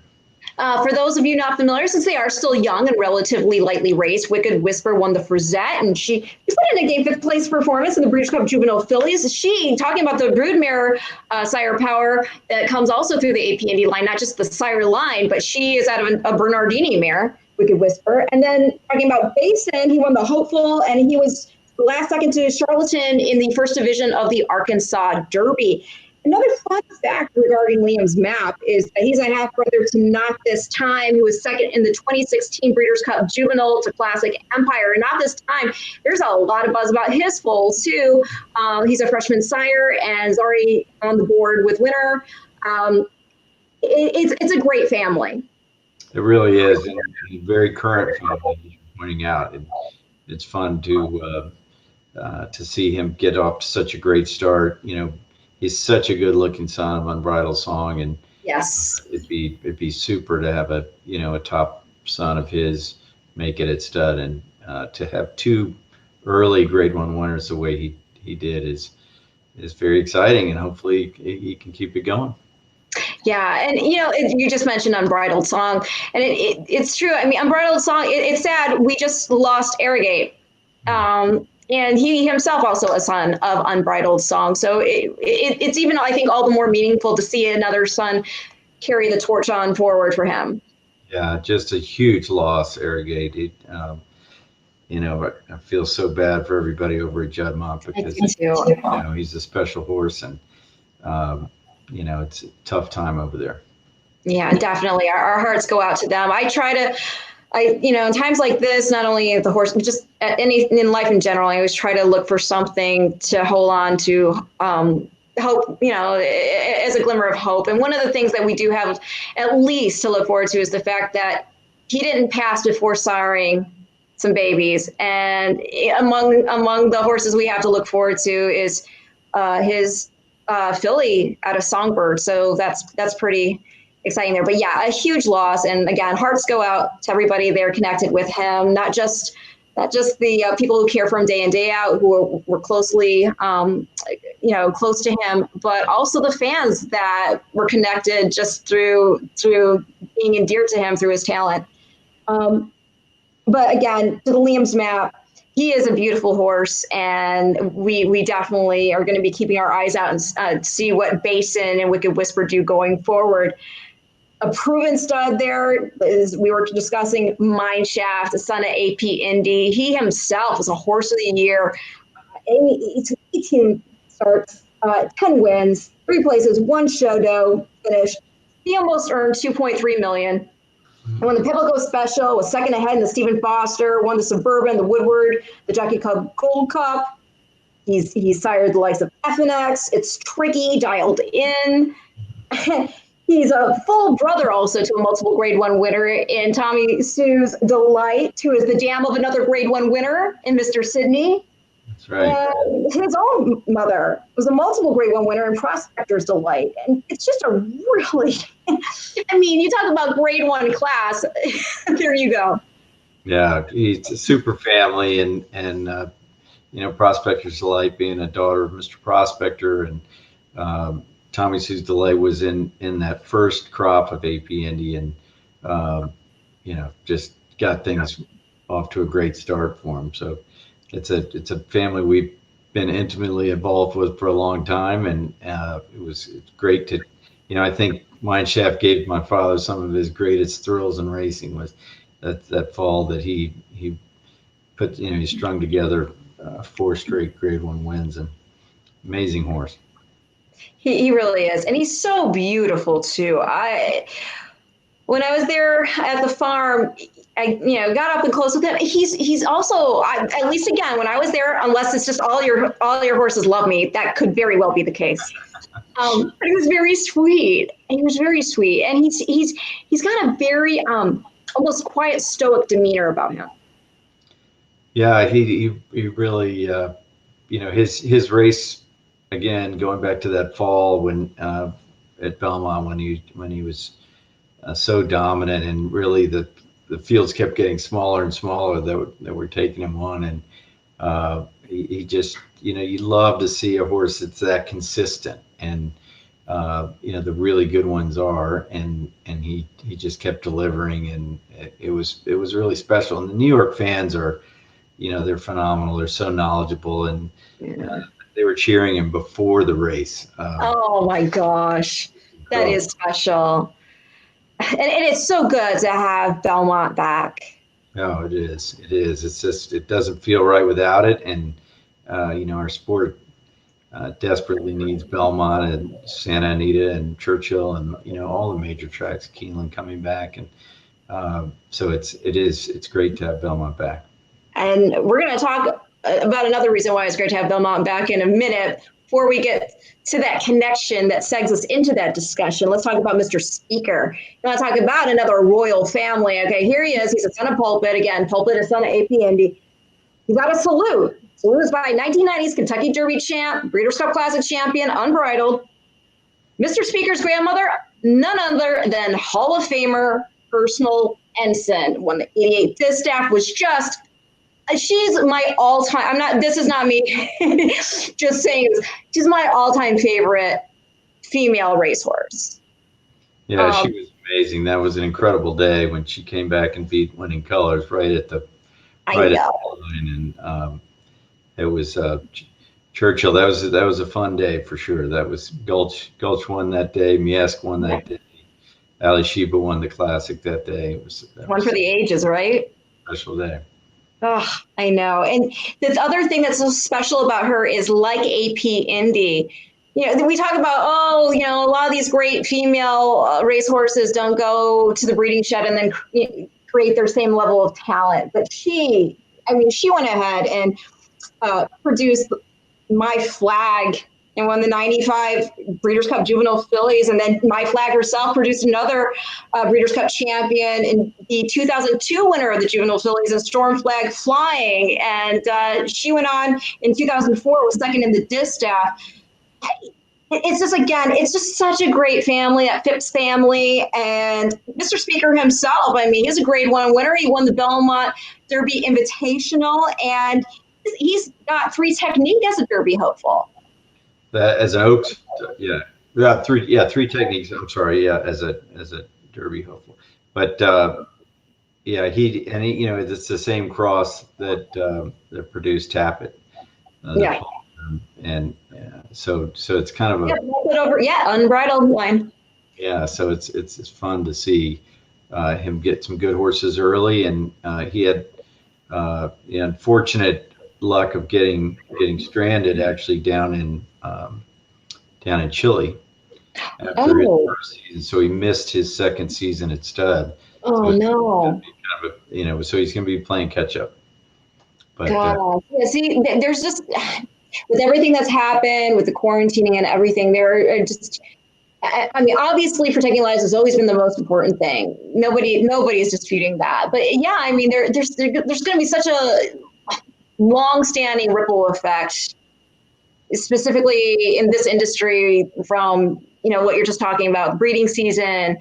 For those of you not familiar, since they are still young and relatively lightly raced, Wicked Whisper won the Frizette, and she put in a game 5th place performance in the Breeders' Cup Juvenile Fillies. She, talking about the broodmare sire power that comes also through the AP Indy line, not just the sire line, but she is out of a Bernardini mare, Wicked Whisper. And then talking about Basin, he won the Hopeful, and he was last second to Charlatan in the first division of the Arkansas Derby. Another fun fact regarding Liam's map is that he's a half-brother to Not This Time, who was second in the 2016 Breeders' Cup Juvenile to Classic Empire. And Not This Time, there's a lot of buzz about his foals, too. He's a freshman sire and is already on the board with winner. It's a great family. It really is, and very current family, as you're pointing out. It's fun to see him get off to such a great start. He's such a good-looking son of Unbridled Song, and yes, it'd be super to have a top son of his make it at stud, and to have 2 early Grade 1 winners the way he did is very exciting, and hopefully he can keep it going. Yeah, and you just mentioned Unbridled Song, and it's true. I mean, Unbridled Song. It's sad. We just lost Arrogate. And he himself also a son of Unbridled Song. So it's even, I think, all the more meaningful to see another son carry the torch on forward for him. Yeah, just a huge loss, Arrogate. I feel so bad for everybody over at Juddmonte because he's a special horse, and it's a tough time over there. Yeah, definitely. Our hearts go out to them. In times like this, not only the horse, but just in life in general, I always try to look for something to hold on to, hope, as a glimmer of hope. And one of the things that we do have at least to look forward to is the fact that he didn't pass before siring some babies. And among the horses we have to look forward to is his filly out of Songbird. So that's pretty exciting there. But yeah, a huge loss. And again, hearts go out to everybody there connected with him, not just the people who care for him day in, day out, who were closely, close to him, but also the fans that were connected just through being endeared to him through his talent. But again, to the Liam's map, he is a beautiful horse, and we definitely are going to be keeping our eyes out and see what Basin and Wicked Whisper do going forward. A proven stud there is, we were discussing, Mineshaft, the son of AP Indy. He himself was a horse of the year. 18 starts, 10 wins, 3 places, 1 show finish. He almost earned $2.3 million. And when the Pimlico Special was second ahead in the Stephen Foster, won the Suburban, the Woodward, the Jockey Club Gold Cup. He sired the likes of FNX. It's Tricky, Dialed In. He's a full brother also to a multiple Grade 1 winner in Tommy Sue's Delight, who is the dam of another Grade 1 winner in Mr. Sydney. That's right. His own mother was a multiple Grade 1 winner in Prospector's Delight. And it's just a really, you talk about Grade 1 class, there you go. Yeah, he's a super family, and Prospector's Delight being a daughter of Mr. Prospector, and Tommy Sue's Delight was in that first crop of AP Indy, and just got things off to a great start for him. So it's a family we've been intimately involved with for a long time, and it's great to, I think Mineshaft gave my father some of his greatest thrills in racing was that fall that he put, he strung together 4 straight Grade 1 wins, and amazing horse. He really is. And he's so beautiful too. when I was there at the farm, I got up and close with him. He's also at least again when I was there, unless it's just all your horses love me, that could very well be the case. But he was very sweet. He was very sweet, and he's got a very almost quiet, stoic demeanor about him. Yeah, he really his race again, going back to that fall when at Belmont when he was so dominant, and really the fields kept getting smaller and smaller that were taking him on, and he just you love to see a horse that's that consistent, and the really good ones are, and he just kept delivering, and it was really special. And the New York fans are, they're phenomenal. They're so knowledgeable, and they were cheering him before the race. Oh my gosh, that is special. And it's so good to have Belmont back. No, it is. It is. It's just, it doesn't feel right without it. And, our sport desperately needs Belmont and Santa Anita and Churchill and, all the major tracks, Keeneland coming back. And so it's great to have Belmont back. And we're going to talk about another reason why it's great to have Belmont back in a minute. Before we get to that connection that segs us into that discussion, let's talk about Mr. Speaker. You want to talk about another royal family. Okay, here he is. He's a son of Pulpit. Again, Pulpit is son of AP Indy. He's got a salute. Salute is by 1990s Kentucky Derby champ, Breeders' Cup Classic champion, Unbridled. Mr. Speaker's grandmother, none other than Hall of Famer Personal Ensign. When the 88 Distaff was just... she's my all-time, this is not me just saying this. She's my all-time favorite female racehorse. Yeah, she was amazing. That was an incredible day when she came back and beat Winning Colors right at the line. And it was Churchill. That was a fun day for sure. That was Gulch won that day. Miesk won that day. Ali Sheba won the Classic that day. It was one for the ages, right? Special day. Oh, I know. And the other thing that's so special about her is, like AP Indy, we talk about, a lot of these great female racehorses don't go to the breeding shed and then create their same level of talent. But she went ahead and produced My Flag and won the 95 Breeders' Cup Juvenile Fillies. And then My Flag herself produced another Breeders' Cup champion in the 2002 winner of the Juvenile Fillies and Storm Flag Flying. And she went on in 2004, was second in the Distaff. It's just, again, it's just such a great family, that Phipps family. And Mr. Speaker himself, he's a Grade 1 winner. He won the Belmont Derby Invitational, and he's got 3 technique as a Derby hopeful. That as an Oaks, three techniques. I'm sorry, as a Derby hopeful, but he it's the same cross that produced Tappet. So it's kind of Unbridled line. Yeah, so it's fun to see him get some good horses early, and he had the unfortunate luck of getting stranded actually down in Chile after his first season, so he missed his second season at stud. Oh, so no! So he's going to be playing catch up. But see, there's just, with everything that's happened with the quarantining and everything, there are just. Obviously, protecting lives has always been the most important thing. Nobody is disputing that. But yeah, there's going to be such a long-standing ripple effect, specifically in this industry, from what you're just talking about, breeding season.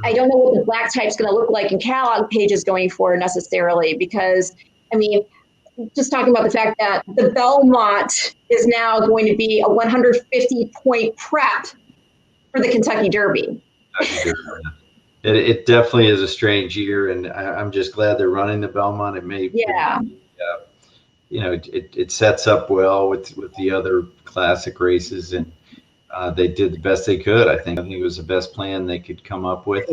I don't know what the black type's going to look like in catalog pages going forward necessarily, because just talking about the fact that the Belmont is now going to be a 150-point prep for the Kentucky Derby. It definitely is a strange year, and I'm just glad they're running the Belmont. It may it sets up well with the other classic races, and they did the best they could. I think it was the best plan they could come up with.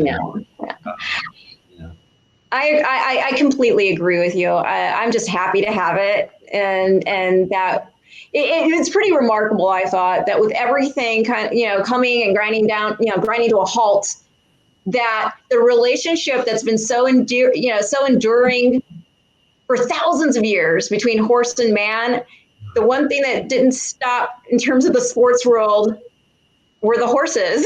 I completely agree with you. I'm just happy to have it, and that it's pretty remarkable. I thought that with everything coming and grinding to a halt that the relationship that's been so enduring for thousands of years between horse and man, the one thing that didn't stop in terms of the sports world were the horses.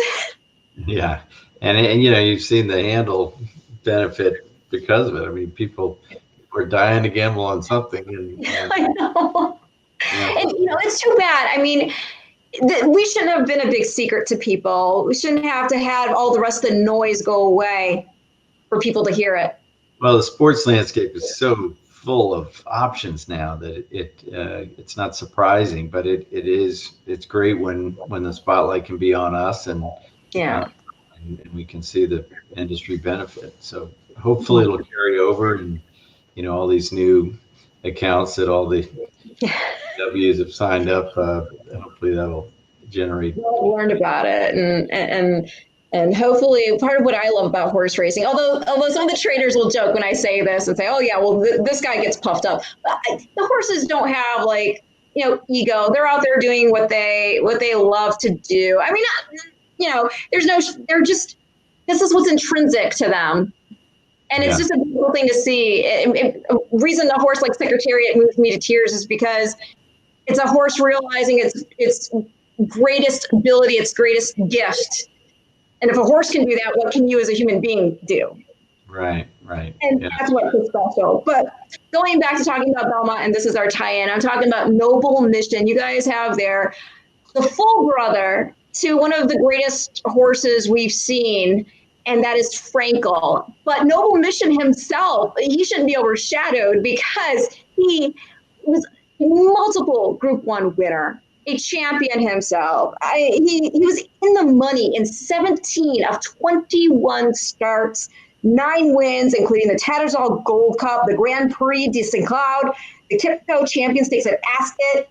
Yeah, and you know, you've seen the handle benefit because of it. I mean, people are dying to gamble on something, and I know. you know, And it's too bad. I mean, we shouldn't have been a big secret to people. We shouldn't have to have all the rest of the noise go away for people to hear it. well, the sports landscape is so full of options now that it's not surprising, but it's great when the spotlight can be on us Yeah. uh, and we can see the industry benefit. So hopefully it'll carry over, and you know, all these new accounts that all the W's have signed up. Hopefully that'll generate. Learned about it, and hopefully part of what I love about horse racing, although some of the traders will joke when I say this and say, oh yeah, well this guy gets puffed up, but the horses don't have like ego. They're out there doing what they love to do. I mean, they're just, this is what's intrinsic to them. And it's just a beautiful thing to see. Reason the horse like Secretariat moves me to tears is because it's a horse realizing its greatest ability, its greatest gift. And if a horse can do that, what can you as a human being do? Right. And that's what's so special. But going back to talking about Belmont, and this is our tie-in, I'm talking about Noble Mission. You guys have there the full brother to one of the greatest horses we've seen, and that is Frankel. But Noble Mission himself, he shouldn't be overshadowed because he was multiple Group 1 winner, a champion himself. He was in the money in 17 of 21 starts, 9 wins, including the Tattersall Gold Cup, the Grand Prix de St. Cloud, the Tiptoe Champion Stakes at Ascot.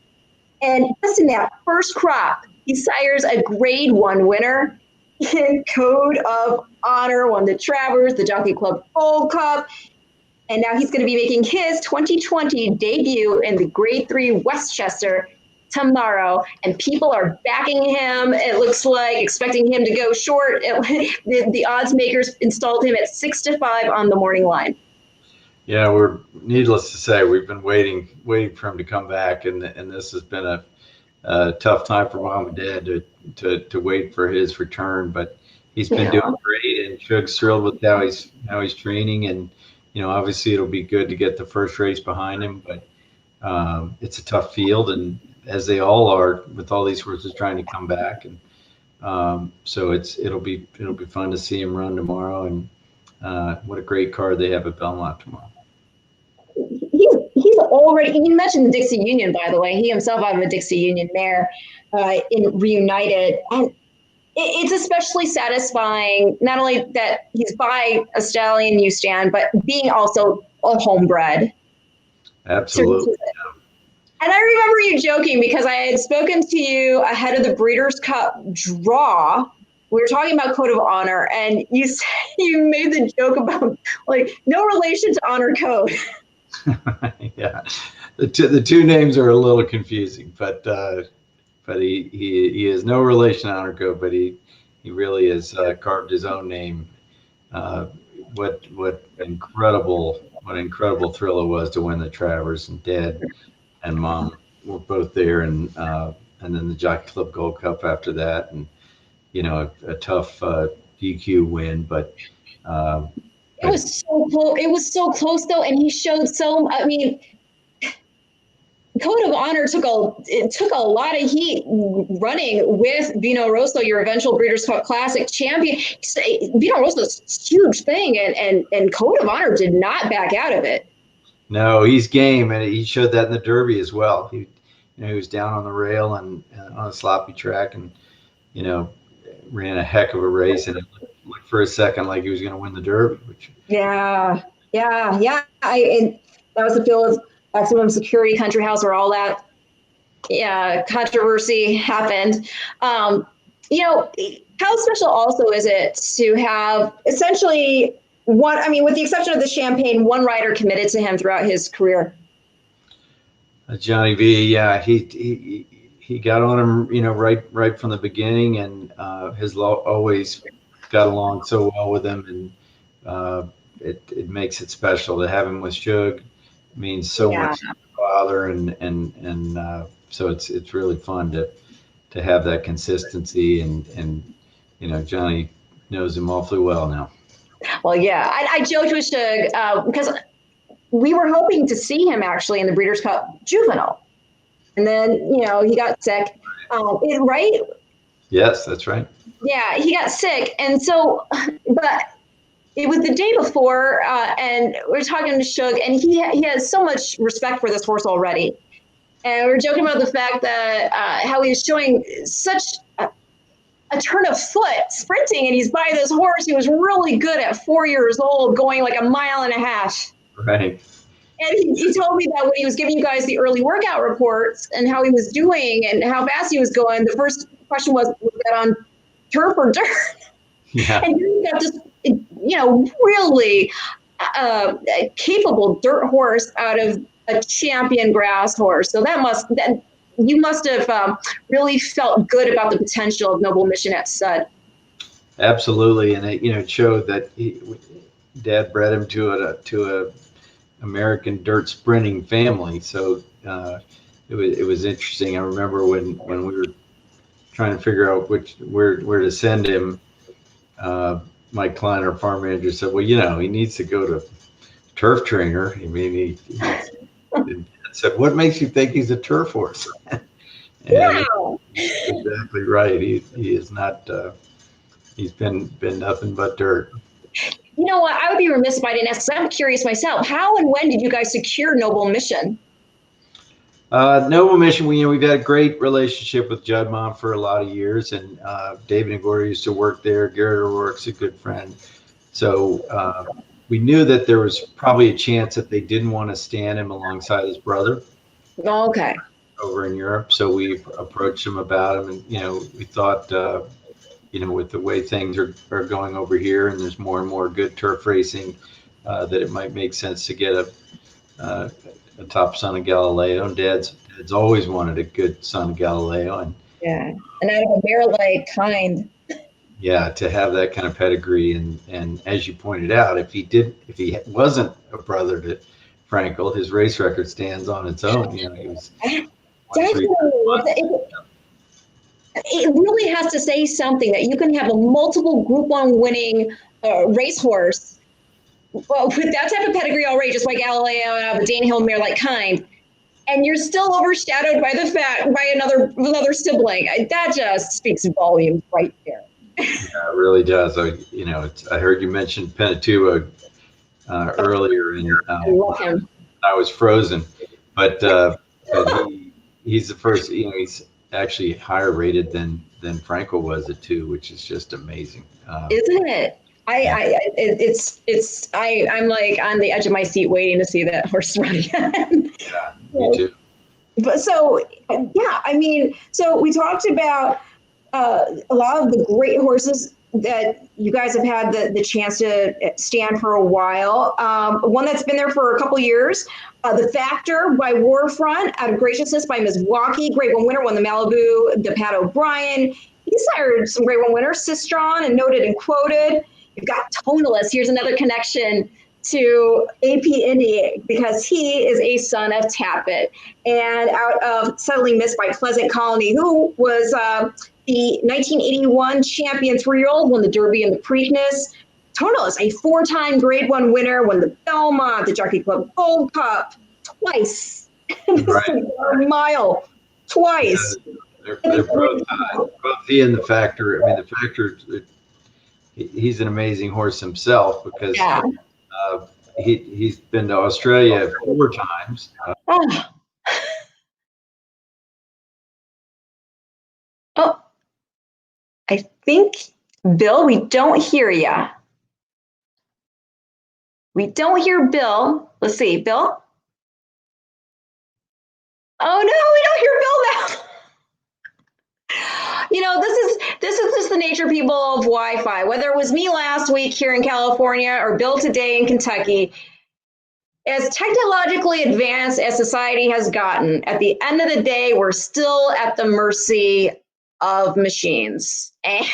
And just in that first crop, he sires a Grade 1 winner in Code of Honor, won the Travers, the Jockey Club Gold Cup. And now he's going to be making his 2020 debut in the Grade 3 Westchester tomorrow. And people are backing him. It looks like expecting him to go short. The odds makers installed him at 6-5 on the morning line. Yeah, we're needless to say, we've been waiting for him to come back, and this has been a tough time for mom and dad to wait for his return. But he's been doing great, and Shug's thrilled with how he's training, and obviously it'll be good to get the first race behind him. But it's a tough field, and as they all are with all these horses trying to come back, and so it'll be fun to see him run tomorrow. And what a great card they have at Belmont tomorrow. He's already, you mentioned the Dixie Union, by the way. He himself out of a Dixie Union mare in Reunited. And it's especially satisfying, not only that he's by a stallion you stand, but being also a homebred. Absolutely. And I remember you joking because I had spoken to you ahead of the Breeders' Cup draw. We were talking about Code of Honor, and you made the joke about like no relation to Honor Code. Yeah, the two names are a little confusing, but he has no relation to Honor Code, but he really has carved his own name. What incredible thrill it was to win the Travers, and Dad and Mom were both there, and then the Jockey Club Gold Cup after that, and a tough DQ win, but it was so close. It was so close though, and he showed so. I mean, Code of Honor took a lot of heat running with Vino Rosso, your eventual Breeders' Cup Classic champion. Vino Rosso's a huge thing, and Code of Honor did not back out of it. No, he's game, and he showed that in the Derby as well. He was down on the rail and on a sloppy track, and ran a heck of a race, and it looked for a second like he was going to win the Derby. Yeah. That was the field of Maximum Security Country House where all that controversy happened. How special also is it to have essentially one, I mean, with the exception of the Champagne, one rider committed to him throughout his career? Johnny V, yeah, he got on him, right from the beginning, and has always got along so well with him, and it makes it special to have him with Suge. Means so Yeah. much to the father, and so it's really fun to have that consistency, and Johnny knows him awfully well now. Well, yeah, I joked with Suge because we were hoping to see him actually in the Breeders' Cup Juvenile, and then he got sick. Right? Yes, that's right. Yeah, he got sick, and so, but it was the day before, and we are talking to Suge, and he has so much respect for this horse already, and we were joking about the fact that how he was showing such a turn of foot sprinting, and he's by this horse who was really good at 4 years old, going like 1.5 miles. Right. And he told me that when he was giving you guys the early workout reports and how he was doing and how fast he was going, the first question was that on turf or dirt? Yeah. And you got this, really capable dirt horse out of a champion grass horse. So you must have really felt good about the potential of Noble Mission at stud. Absolutely, and it showed that Dad bred him to a American dirt sprinting family. So it was interesting. I remember when we were trying to figure out where to send him. Mike Klein, our farm manager, said, "Well, he needs to go to turf trainer." I mean, he said, "What makes you think he's a turf horse?" And Wow. exactly right. He is not. He's been nothing but dirt. You know what? I would be remiss if I didn't ask, because I'm curious myself. How and when did you guys secure Noble Mission? Noble Mission, we've had a great relationship with Judd for a lot of years, and David and Gloria used to work there. Garrett O'Rourke's a good friend. So we knew that there was probably a chance that they didn't want to stand him alongside his brother. Okay. Over in Europe. So we approached him about him, and, we thought, with the way things are going over here, and there's more and more good turf racing, that it might make sense to get a top son of Galileo. And Dad's always wanted a good son of Galileo, and yeah, and out of a mare-like kind. Yeah, to have that kind of pedigree, and as you pointed out, if he wasn't a brother to Frankel, his race record stands on its own. He was definitely. It really has to say something that you can have a multiple Group 1 winning racehorse with that type of pedigree already, just like Galileo and a Danehill mare-like kind, and you're still overshadowed by another sibling. That just speaks volumes right there. Yeah, it really does. I heard you mention Penatuba earlier, and I love him. I was frozen, but he's the first. He's actually higher rated than Frankel was at 2, which is just amazing. Isn't it? I'm like on the edge of my seat waiting to see that horse run again. Yeah, me too. But so we talked about a lot of the great horses that you guys have had the chance to stand for a while. One that's been there for a couple years, The Factor by Warfront, out of Graciousness by Milwaukee. Grade 1 winner, won the Malibu, the Pat O'Brien. He sired some Grade 1 winners, Sistron and Noted and Quoted. You've got Tonalist. Here's another connection to AP Indy because he is a son of Tappet. And out of Suddenly Missed by Pleasant Colony, who was the 1981 champion 3-year-old, won the Derby and the Preakness. Tonalist, a 4-time Grade 1 winner, won the Belmont, the Jockey Club Gold Cup twice. Right. Mile twice. Yeah, they're both he and the Factor. I mean, the Factor, he's an amazing horse himself because he's been to Australia 4 times. Oh, I think, Bill, we don't hear you. We don't hear Bill. Let's see, Bill? Oh no, we don't hear Bill now. This is just the nature, people, of Wi-Fi. Whether it was me last week here in California or Bill today in Kentucky, as technologically advanced as society has gotten, at the end of the day, we're still at the mercy of machines and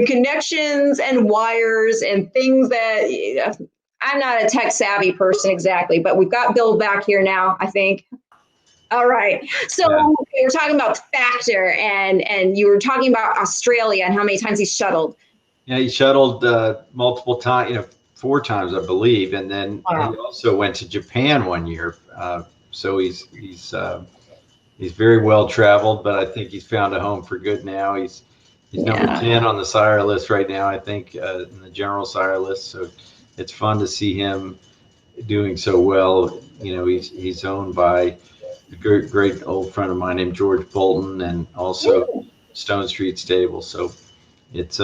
connections and wires and things that I'm not a tech savvy person exactly, but we've got Bill back here now, I think. All right. So we were talking about Factor and you were talking about Australia and how many times he's shuttled. Yeah, he shuttled multiple times, 4 times, I believe, and then he also went to Japan one year. So he's very well traveled, but I think he's found a home for good now. He's number 10 on the sire list right now, I think, in the general sire list. So it's fun to see him doing so well. He's owned by a great old friend of mine named George Bolton, and also Stone Street Stable. So it's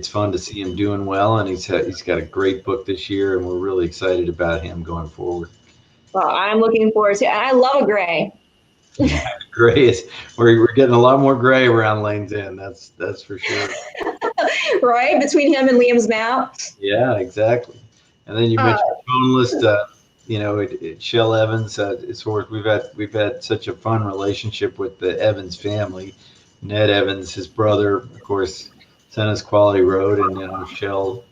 fun to see him doing well, and he's got a great book this year, and we're really excited about him going forward. Well, I'm looking forward to it. I love a gray. Gray is we're getting a lot more gray around Lane's End. That's for sure. Right between him and Liam's Mount. Yeah, exactly. And then you mentioned Tonelist. Shell Evans. It's horse. We've had such a fun relationship with the Evans family. Ned Evans, his brother, of course, sent us Quality Road, and Shell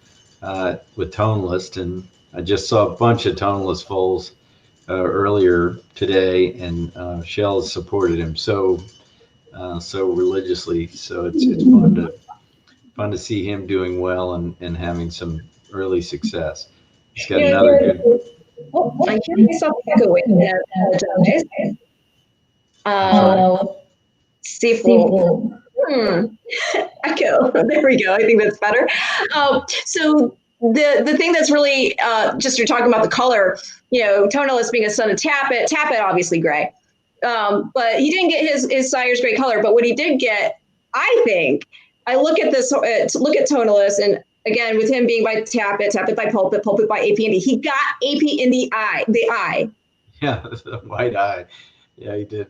with Tonelist. And I just saw a bunch of Tonelist foals earlier today, and Shell has supported him so religiously. So it's fun to see him doing well and having some early success. He's got another good. Oh, I hear myself echoing. See if echo. There we go. I think that's better. So the thing that's really just you're talking about the color. Tonelist being a son of Tappet obviously gray, but he didn't get his sire's gray color. But what he did get, I think, I look at Tonelist, and again with him being by Tappet by Pulpit by AP&D, he got AP in the eye. Yeah, the white eye. Yeah, he did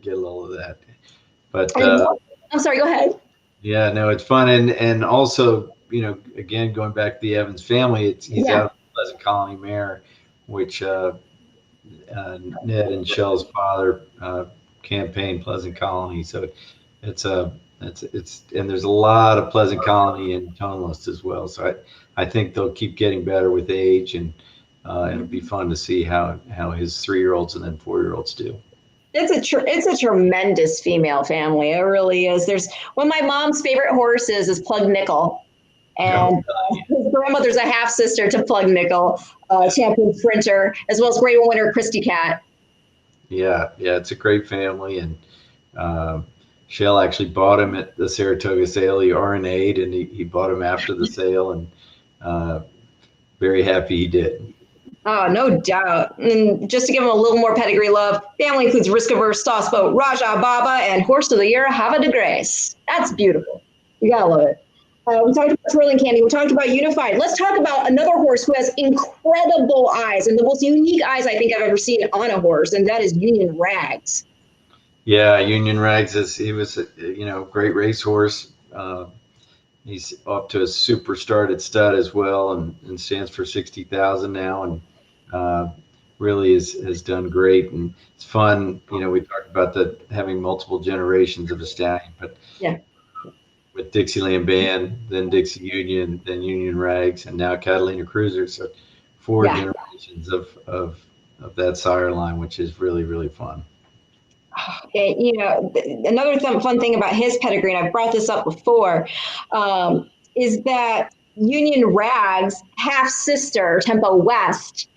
get a little of that. But I'm sorry. Go ahead. Yeah, no, it's fun, and also again going back to the Evans family, he's out of Pleasant Colony mare, which Ned and Shell's father campaigned Pleasant Colony. So it's and there's a lot of Pleasant Colony in Tonelist as well. So I think they'll keep getting better with age, and it'll be fun to see how his 3-year-olds and then 4-year-olds do. It's a tremendous female family. It really is. There's one of my mom's favorite horses is Plug Nickel, and his grandmother's a half sister to Plug Nickel, champion sprinter, as well as Grade 1 winner Christy Cat. Yeah, it's a great family, and Shell actually bought him at the Saratoga sale. He RNA'd, and he bought him after the sale, and very happy he did. Oh, no doubt. And just to give him a little more pedigree love, family includes Risk Averse, Sauce Boat, Raja Baba, and Horse of the Year, Hava de Grace. That's beautiful. You gotta love it. We talked about Twirling Candy. We talked about Unified. Let's talk about another horse who has incredible eyes, and the most unique eyes I think I've ever seen on a horse, and that is Union Rags. Yeah, Union Rags he was a great racehorse. He's up to a super started stud as well, and stands for 60,000 now, and really has done great. And it's fun. We talked about having multiple generations of a stallion, but with Dixieland Band, then Dixie Union, then Union Rags, and now Catalina Cruiser. So 4 generations of that sire line, which is really, really fun. Another fun thing about his pedigree, and I've brought this up before, is that Union Rags' half-sister, Tempo West,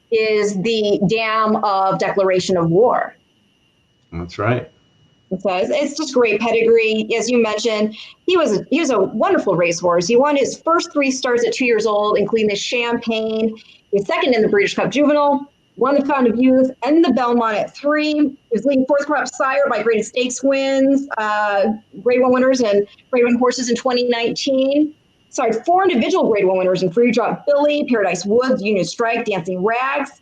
is the dam of Declaration of War. That's right. So it's just great pedigree. As you mentioned, he was a wonderful racehorse. He won his first 3 starts at 2 years old, including the Champagne. He was second in the Breeders' Cup Juvenile, won the Fountain of Youth, and the Belmont at 3. He was leading 4th crop sire by graded stakes wins, Grade 1 winners, and Grade 1 horses in 2019. Sorry, 4 individual Grade 1 winners in Free Drop Billy, Paradise Woods, Union Strike, Dancing Rags.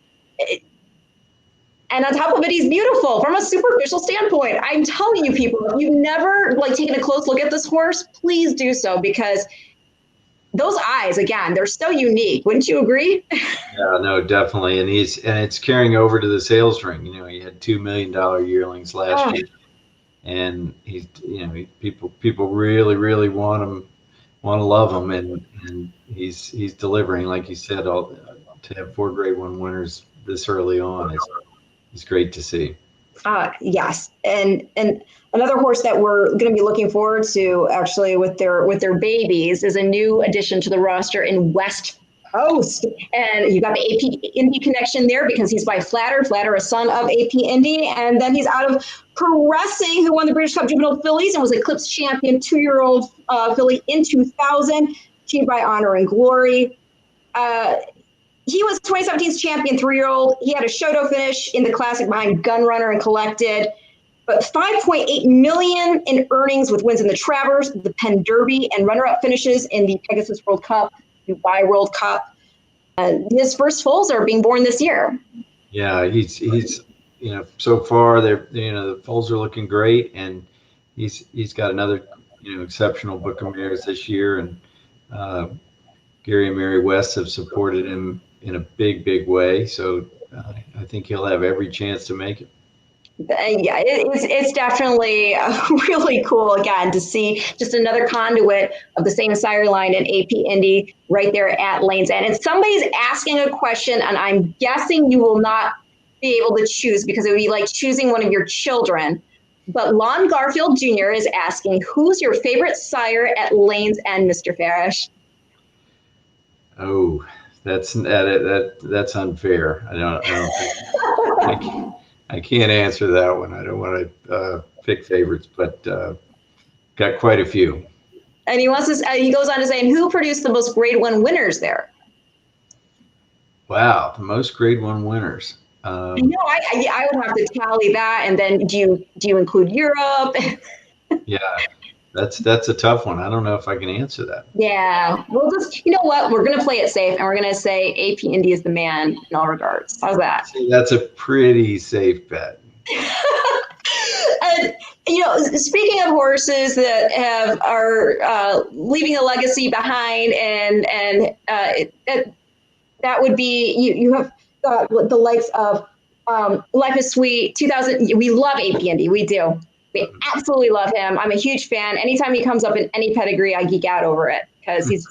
And on top of it, he's beautiful from a superficial standpoint. I'm telling you, people, if you've never taken a close look at this horse, please do so, because those eyes, again, they're so unique. Wouldn't you agree? Yeah, no, definitely. And it's carrying over to the sales ring. He had $2 million yearlings last year. and he's, people really want to love him, and he's delivering, like you said. All to have 4 Grade One winners this early on is great to see. Yes, and another horse that we're going to be looking forward to, actually, with their babies, is a new addition to the roster in West Coast, and you got the AP Indy connection there because he's by Flatter, a son of AP Indy, and then he's out of Caressing, who won the British Cup Juvenile Fillies and was Eclipse champion 2-year-old filly in 2000, achieved by Honor and Glory. He was 2017's champion 3-year-old. He had a Shoto finish in the Classic behind Gunrunner and Collected, but $5.8 million in earnings with wins in the Travers, the Penn Derby, and runner-up finishes in the Pegasus World Cup, Dubai World Cup. His first foals are being born this year. Yeah, he's so far the foals are looking great, and he's got another exceptional book of mares this year, and Gary and Mary West have supported him in a big way. So I think he'll have every chance to make it. Yeah, it's definitely really cool, again, to see just another conduit of the same sire line in AP Indy right there at Lane's End. And somebody's asking a question, and I'm guessing you will not be able to choose because it would be like choosing one of your children. But Lon Garfield Jr. is asking, who's your favorite sire at Lane's End, Mr. Farish? Oh, that's unfair. I can't answer that one. I don't want to pick favorites, but got quite a few. And he wants to. He goes on to say, who produced the most Grade One winners there? Wow, the most Grade One winners. I would have to tally that, and then do you include Europe? Yeah. That's a tough one. I don't know if I can answer that. Yeah, we'll just, you know what? We're going to play it safe, and we're going to say AP Indy is the man in all regards. How's that? That's a pretty safe bet. And speaking of horses that are leaving a legacy behind, and that would be you have got the likes of Life is Sweet 2000. We love AP Indy. We do. We absolutely love him. I'm a huge fan. Anytime he comes up in any pedigree, I geek out over it because he's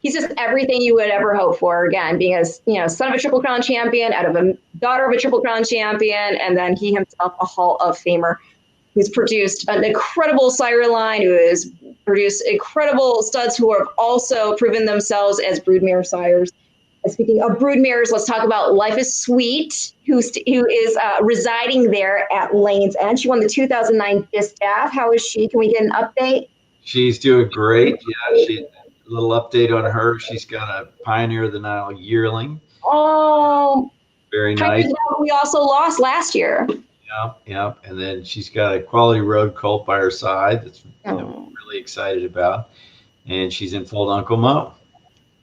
just everything you would ever hope for. Again, being a son of a Triple Crown champion, out of a daughter of a Triple Crown champion, and then he himself a Hall of Famer who's produced an incredible sire line, who has produced incredible studs who have also proven themselves as broodmare sires. And speaking of broodmares, let's talk about Life is Sweet, who is residing there at Lane's End. She won the 2009 Distaff. How is she? Can we get an update? She's doing great. Yeah, a little update on her. She's got a Pioneer of the Nile yearling. Oh, very nice. We also lost last year. Yeah. And then she's got a Quality Road colt by her side that's really excited about. And she's in Fold Uncle Mo.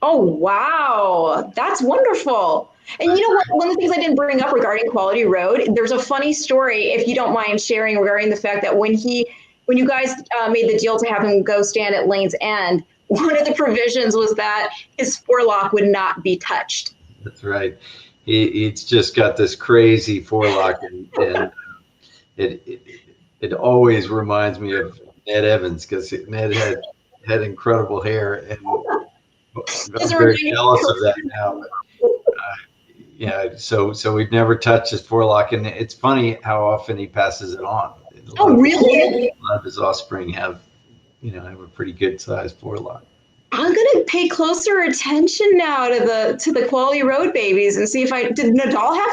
Oh, wow. That's wonderful. And you know what? One of the things I didn't bring up regarding Quality Road, there's a funny story, if you don't mind sharing, regarding the fact that when you guys made the deal to have him go stand at Lane's End, one of the provisions was that his forelock would not be touched. That's right. He's just got this crazy forelock, and it always reminds me of Ned Evans, because Ned had incredible hair, and I'm very jealous of that now. But, so we've never touched his forelock, and it's funny how often he passes it on. Oh, really? A lot of his offspring have a pretty good sized forelock. I'm gonna pay closer attention now to the Quality Road babies and see if did Nadal have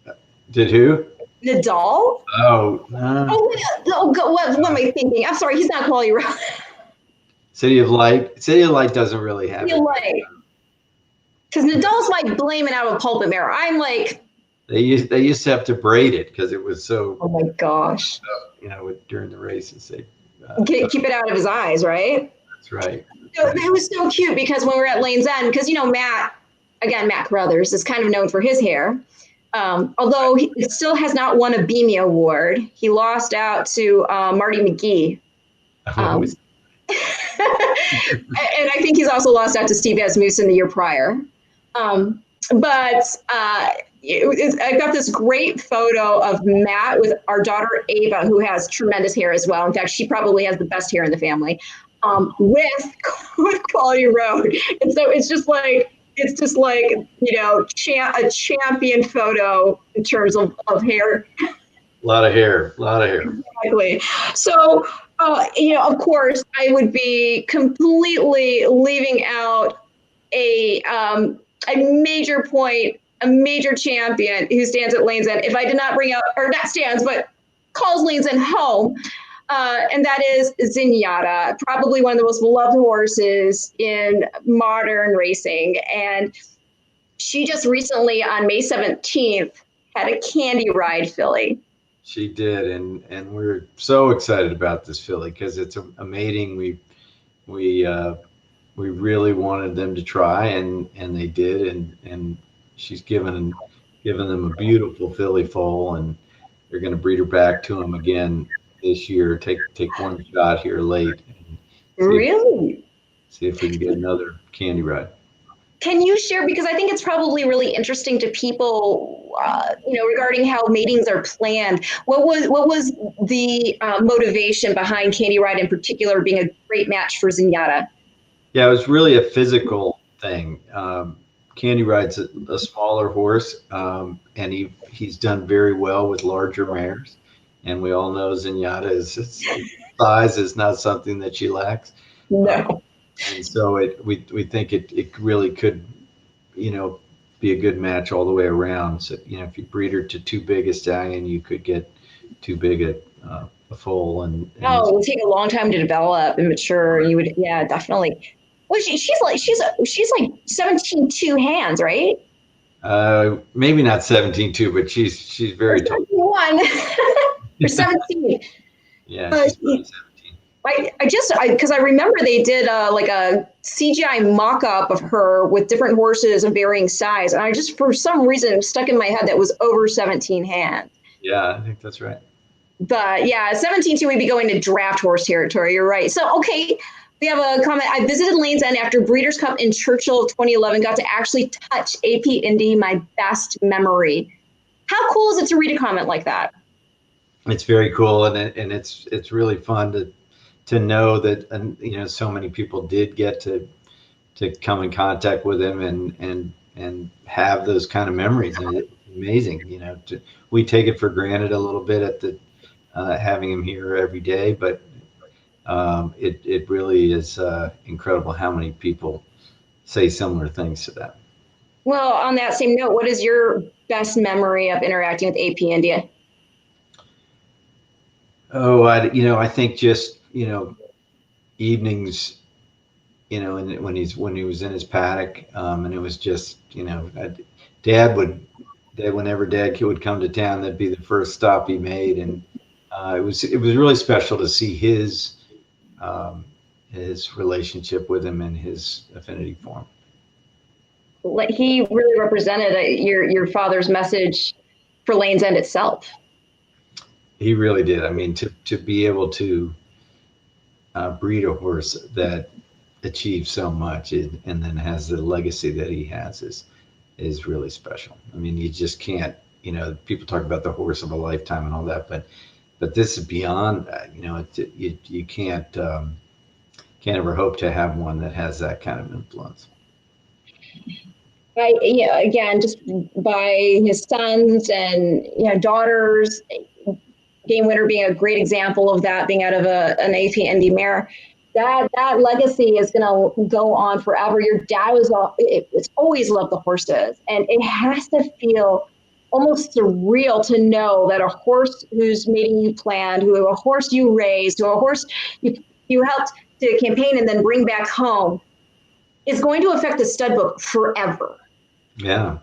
that? Did who? Nadal? Oh, no. What am I thinking? I'm sorry, he's not Quality Road. City of Light doesn't really have City of Light. Because Nadal's like blaming out of a pulpit mirror. I'm like, they used to have to braid it because it was so. Oh my gosh. During the races, they keep it out of his eyes, right? That's right. So it was so cute because when we were at Lane's End, because Matt Carothers is kind of known for his hair. Although he still has not won a Beamy Award. He lost out to Marty McGee. And I think he's also lost out to Steve Asmussen the year prior. But I got this great photo of Matt with our daughter Ava, who has tremendous hair as well. In fact, she probably has the best hair in the family, with Quality Road. And so it's just like a champion photo in terms of hair. A lot of hair, a lot of hair. Exactly. So, of course, I would be completely leaving out a major point, a major champion who stands at Lane's End. If I did not bring up, or not stands, but calls Lane's End home, and that is Zenyatta, probably one of the most beloved horses in modern racing. And she just recently, on May 17th, had a candy ride filly. She did, and we're so excited about this filly because it's a mating we really wanted them to try, and they did, and she's given them a beautiful filly foal, and they're going to breed her back to them again this year. Take one shot here late. And Really? See if we can get another candy ride. Can you share, because I think it's probably really interesting to people, regarding how matings are planned. What was the motivation behind Candy Ride in particular being a great match for Zenyatta? Yeah, it was really a physical thing. Candy Ride's a smaller horse, and he's done very well with larger mares. And we all know Zenyatta size is not something that she lacks. No. And so we think it really could, be a good match all the way around. So, if you breed her to too big a stallion, you could get too big a foal. And it would take a long time to develop and mature. You would, yeah, definitely. Well, she's like 17.2 hands, right? Maybe not 17.2, but she's very tall. 1 or 17. Yeah, she's 17. Because I remember they did a CGI mock-up of her with different horses of varying size, and I just, for some reason, it was stuck in my head that was over 17 hands. Yeah, I think that's right. But yeah, 17.2, we'd be going to draft horse territory. You're right. So, okay, we have a comment. I visited Lane's End after Breeders' Cup in Churchill 2011, got to actually touch AP Indy, my best memory. How cool is it to read a comment like that? It's very cool, and it's really fun to know that so many people did get to come in contact with him and have those kind of memories. And it's amazing, we take it for granted a little bit at the having him here every day, but it really is incredible how many people say similar things to that. Well, on that same note, what is your best memory of interacting with AP India? Oh, I think just, evenings, and when he was in his paddock, and it was just, whenever Dad would come to town, that'd be the first stop he made, and it was really special to see his relationship with him and his affinity for him. He really represented your father's message for Lane's End itself. He really did. I mean, to be able to breed a horse that achieves so much and then has the legacy that he has is really special. I mean, you just can't, people talk about the horse of a lifetime and all that, but this is beyond that. You can't ever hope to have one that has that kind of influence. Again, just by his sons and daughters, Game Winner being a great example of that, being out of an AP Indy mare. That legacy is going to go on forever. Your dad it's always loved the horses, and it has to feel almost surreal to know that a horse whose mating you planned, a horse you raised, a horse you helped to campaign and then bring back home, is going to affect the stud book forever. Yeah,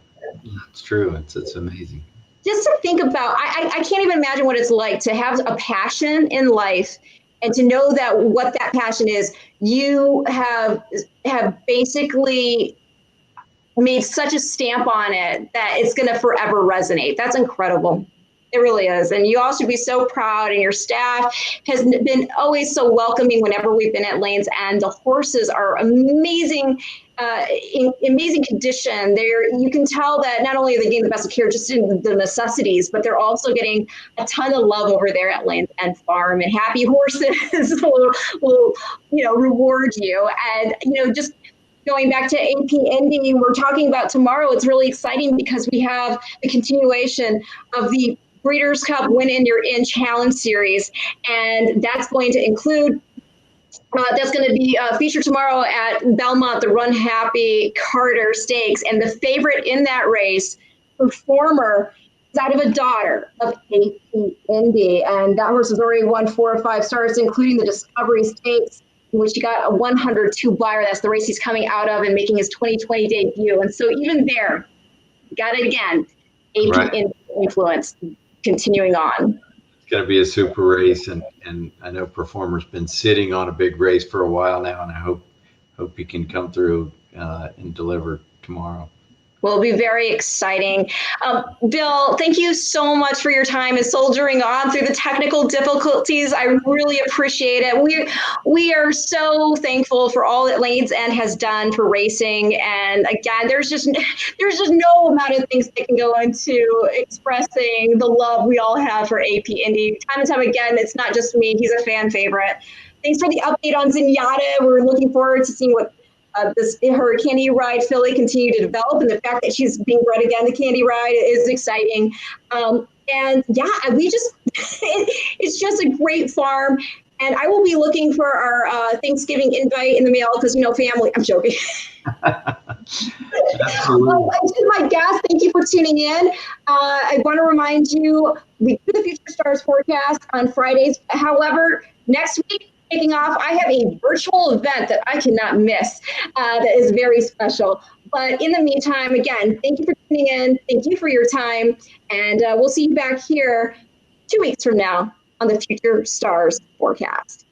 it's true. It's amazing. Just to think about, I can't even imagine what it's like to have a passion in life and to know that what that passion is, you have basically made such a stamp on it that it's going to forever resonate. That's incredible. It really is. And you all should be so proud, and your staff has been always so welcoming whenever we've been at Lanes End. The horses are amazing, in amazing condition. You can tell that not only are they getting the best of care just in the necessities, but they're also getting a ton of love over there at Lanes End Farm. And happy horses will reward you. And, just going back to AP Indy, we're talking about tomorrow. It's really exciting because we have the continuation of the Breeders' Cup Win in Your In Challenge Series, and that's going to include that's going to be featured tomorrow at Belmont, the Run Happy Carter Stakes, and the favorite in that race, Performer, is out of a daughter of AP Indy, and that horse has already won 4 or 5 starts, including the Discovery Stakes, in which he got a 102 buyer. That's the race he's coming out of and making his 2020 debut. And so even there, got it again, AP Indy influence continuing on. It's going to be a super race, and I know Performer's been sitting on a big race for a while now, and I hope he can come through and deliver tomorrow. Will be very exciting. Bill, thank you so much for your time and soldiering on through the technical difficulties. I really appreciate it. We are so thankful for all that Lanes End has done for racing. And again, there's just no amount of things that can go into expressing the love we all have for AP Indy. Time and time again, it's not just me. He's a fan favorite. Thanks for the update on Zenyatta. We're looking forward to seeing what her Candy Ride filly continue to develop, and the fact that she's being bred again to Candy Ride is exciting. And yeah, it's just a great farm. And I will be looking for our Thanksgiving invite in the mail because, family. I'm joking. Well, my guest, thank you for tuning in. I want to remind you, we do the Future Stars forecast on Fridays. However, next week, kicking off, I have a virtual event that I cannot miss that is very special. But in the meantime, again, thank you for tuning in. Thank you for your time. And we'll see you back here 2 weeks from now on the Future Stars forecast.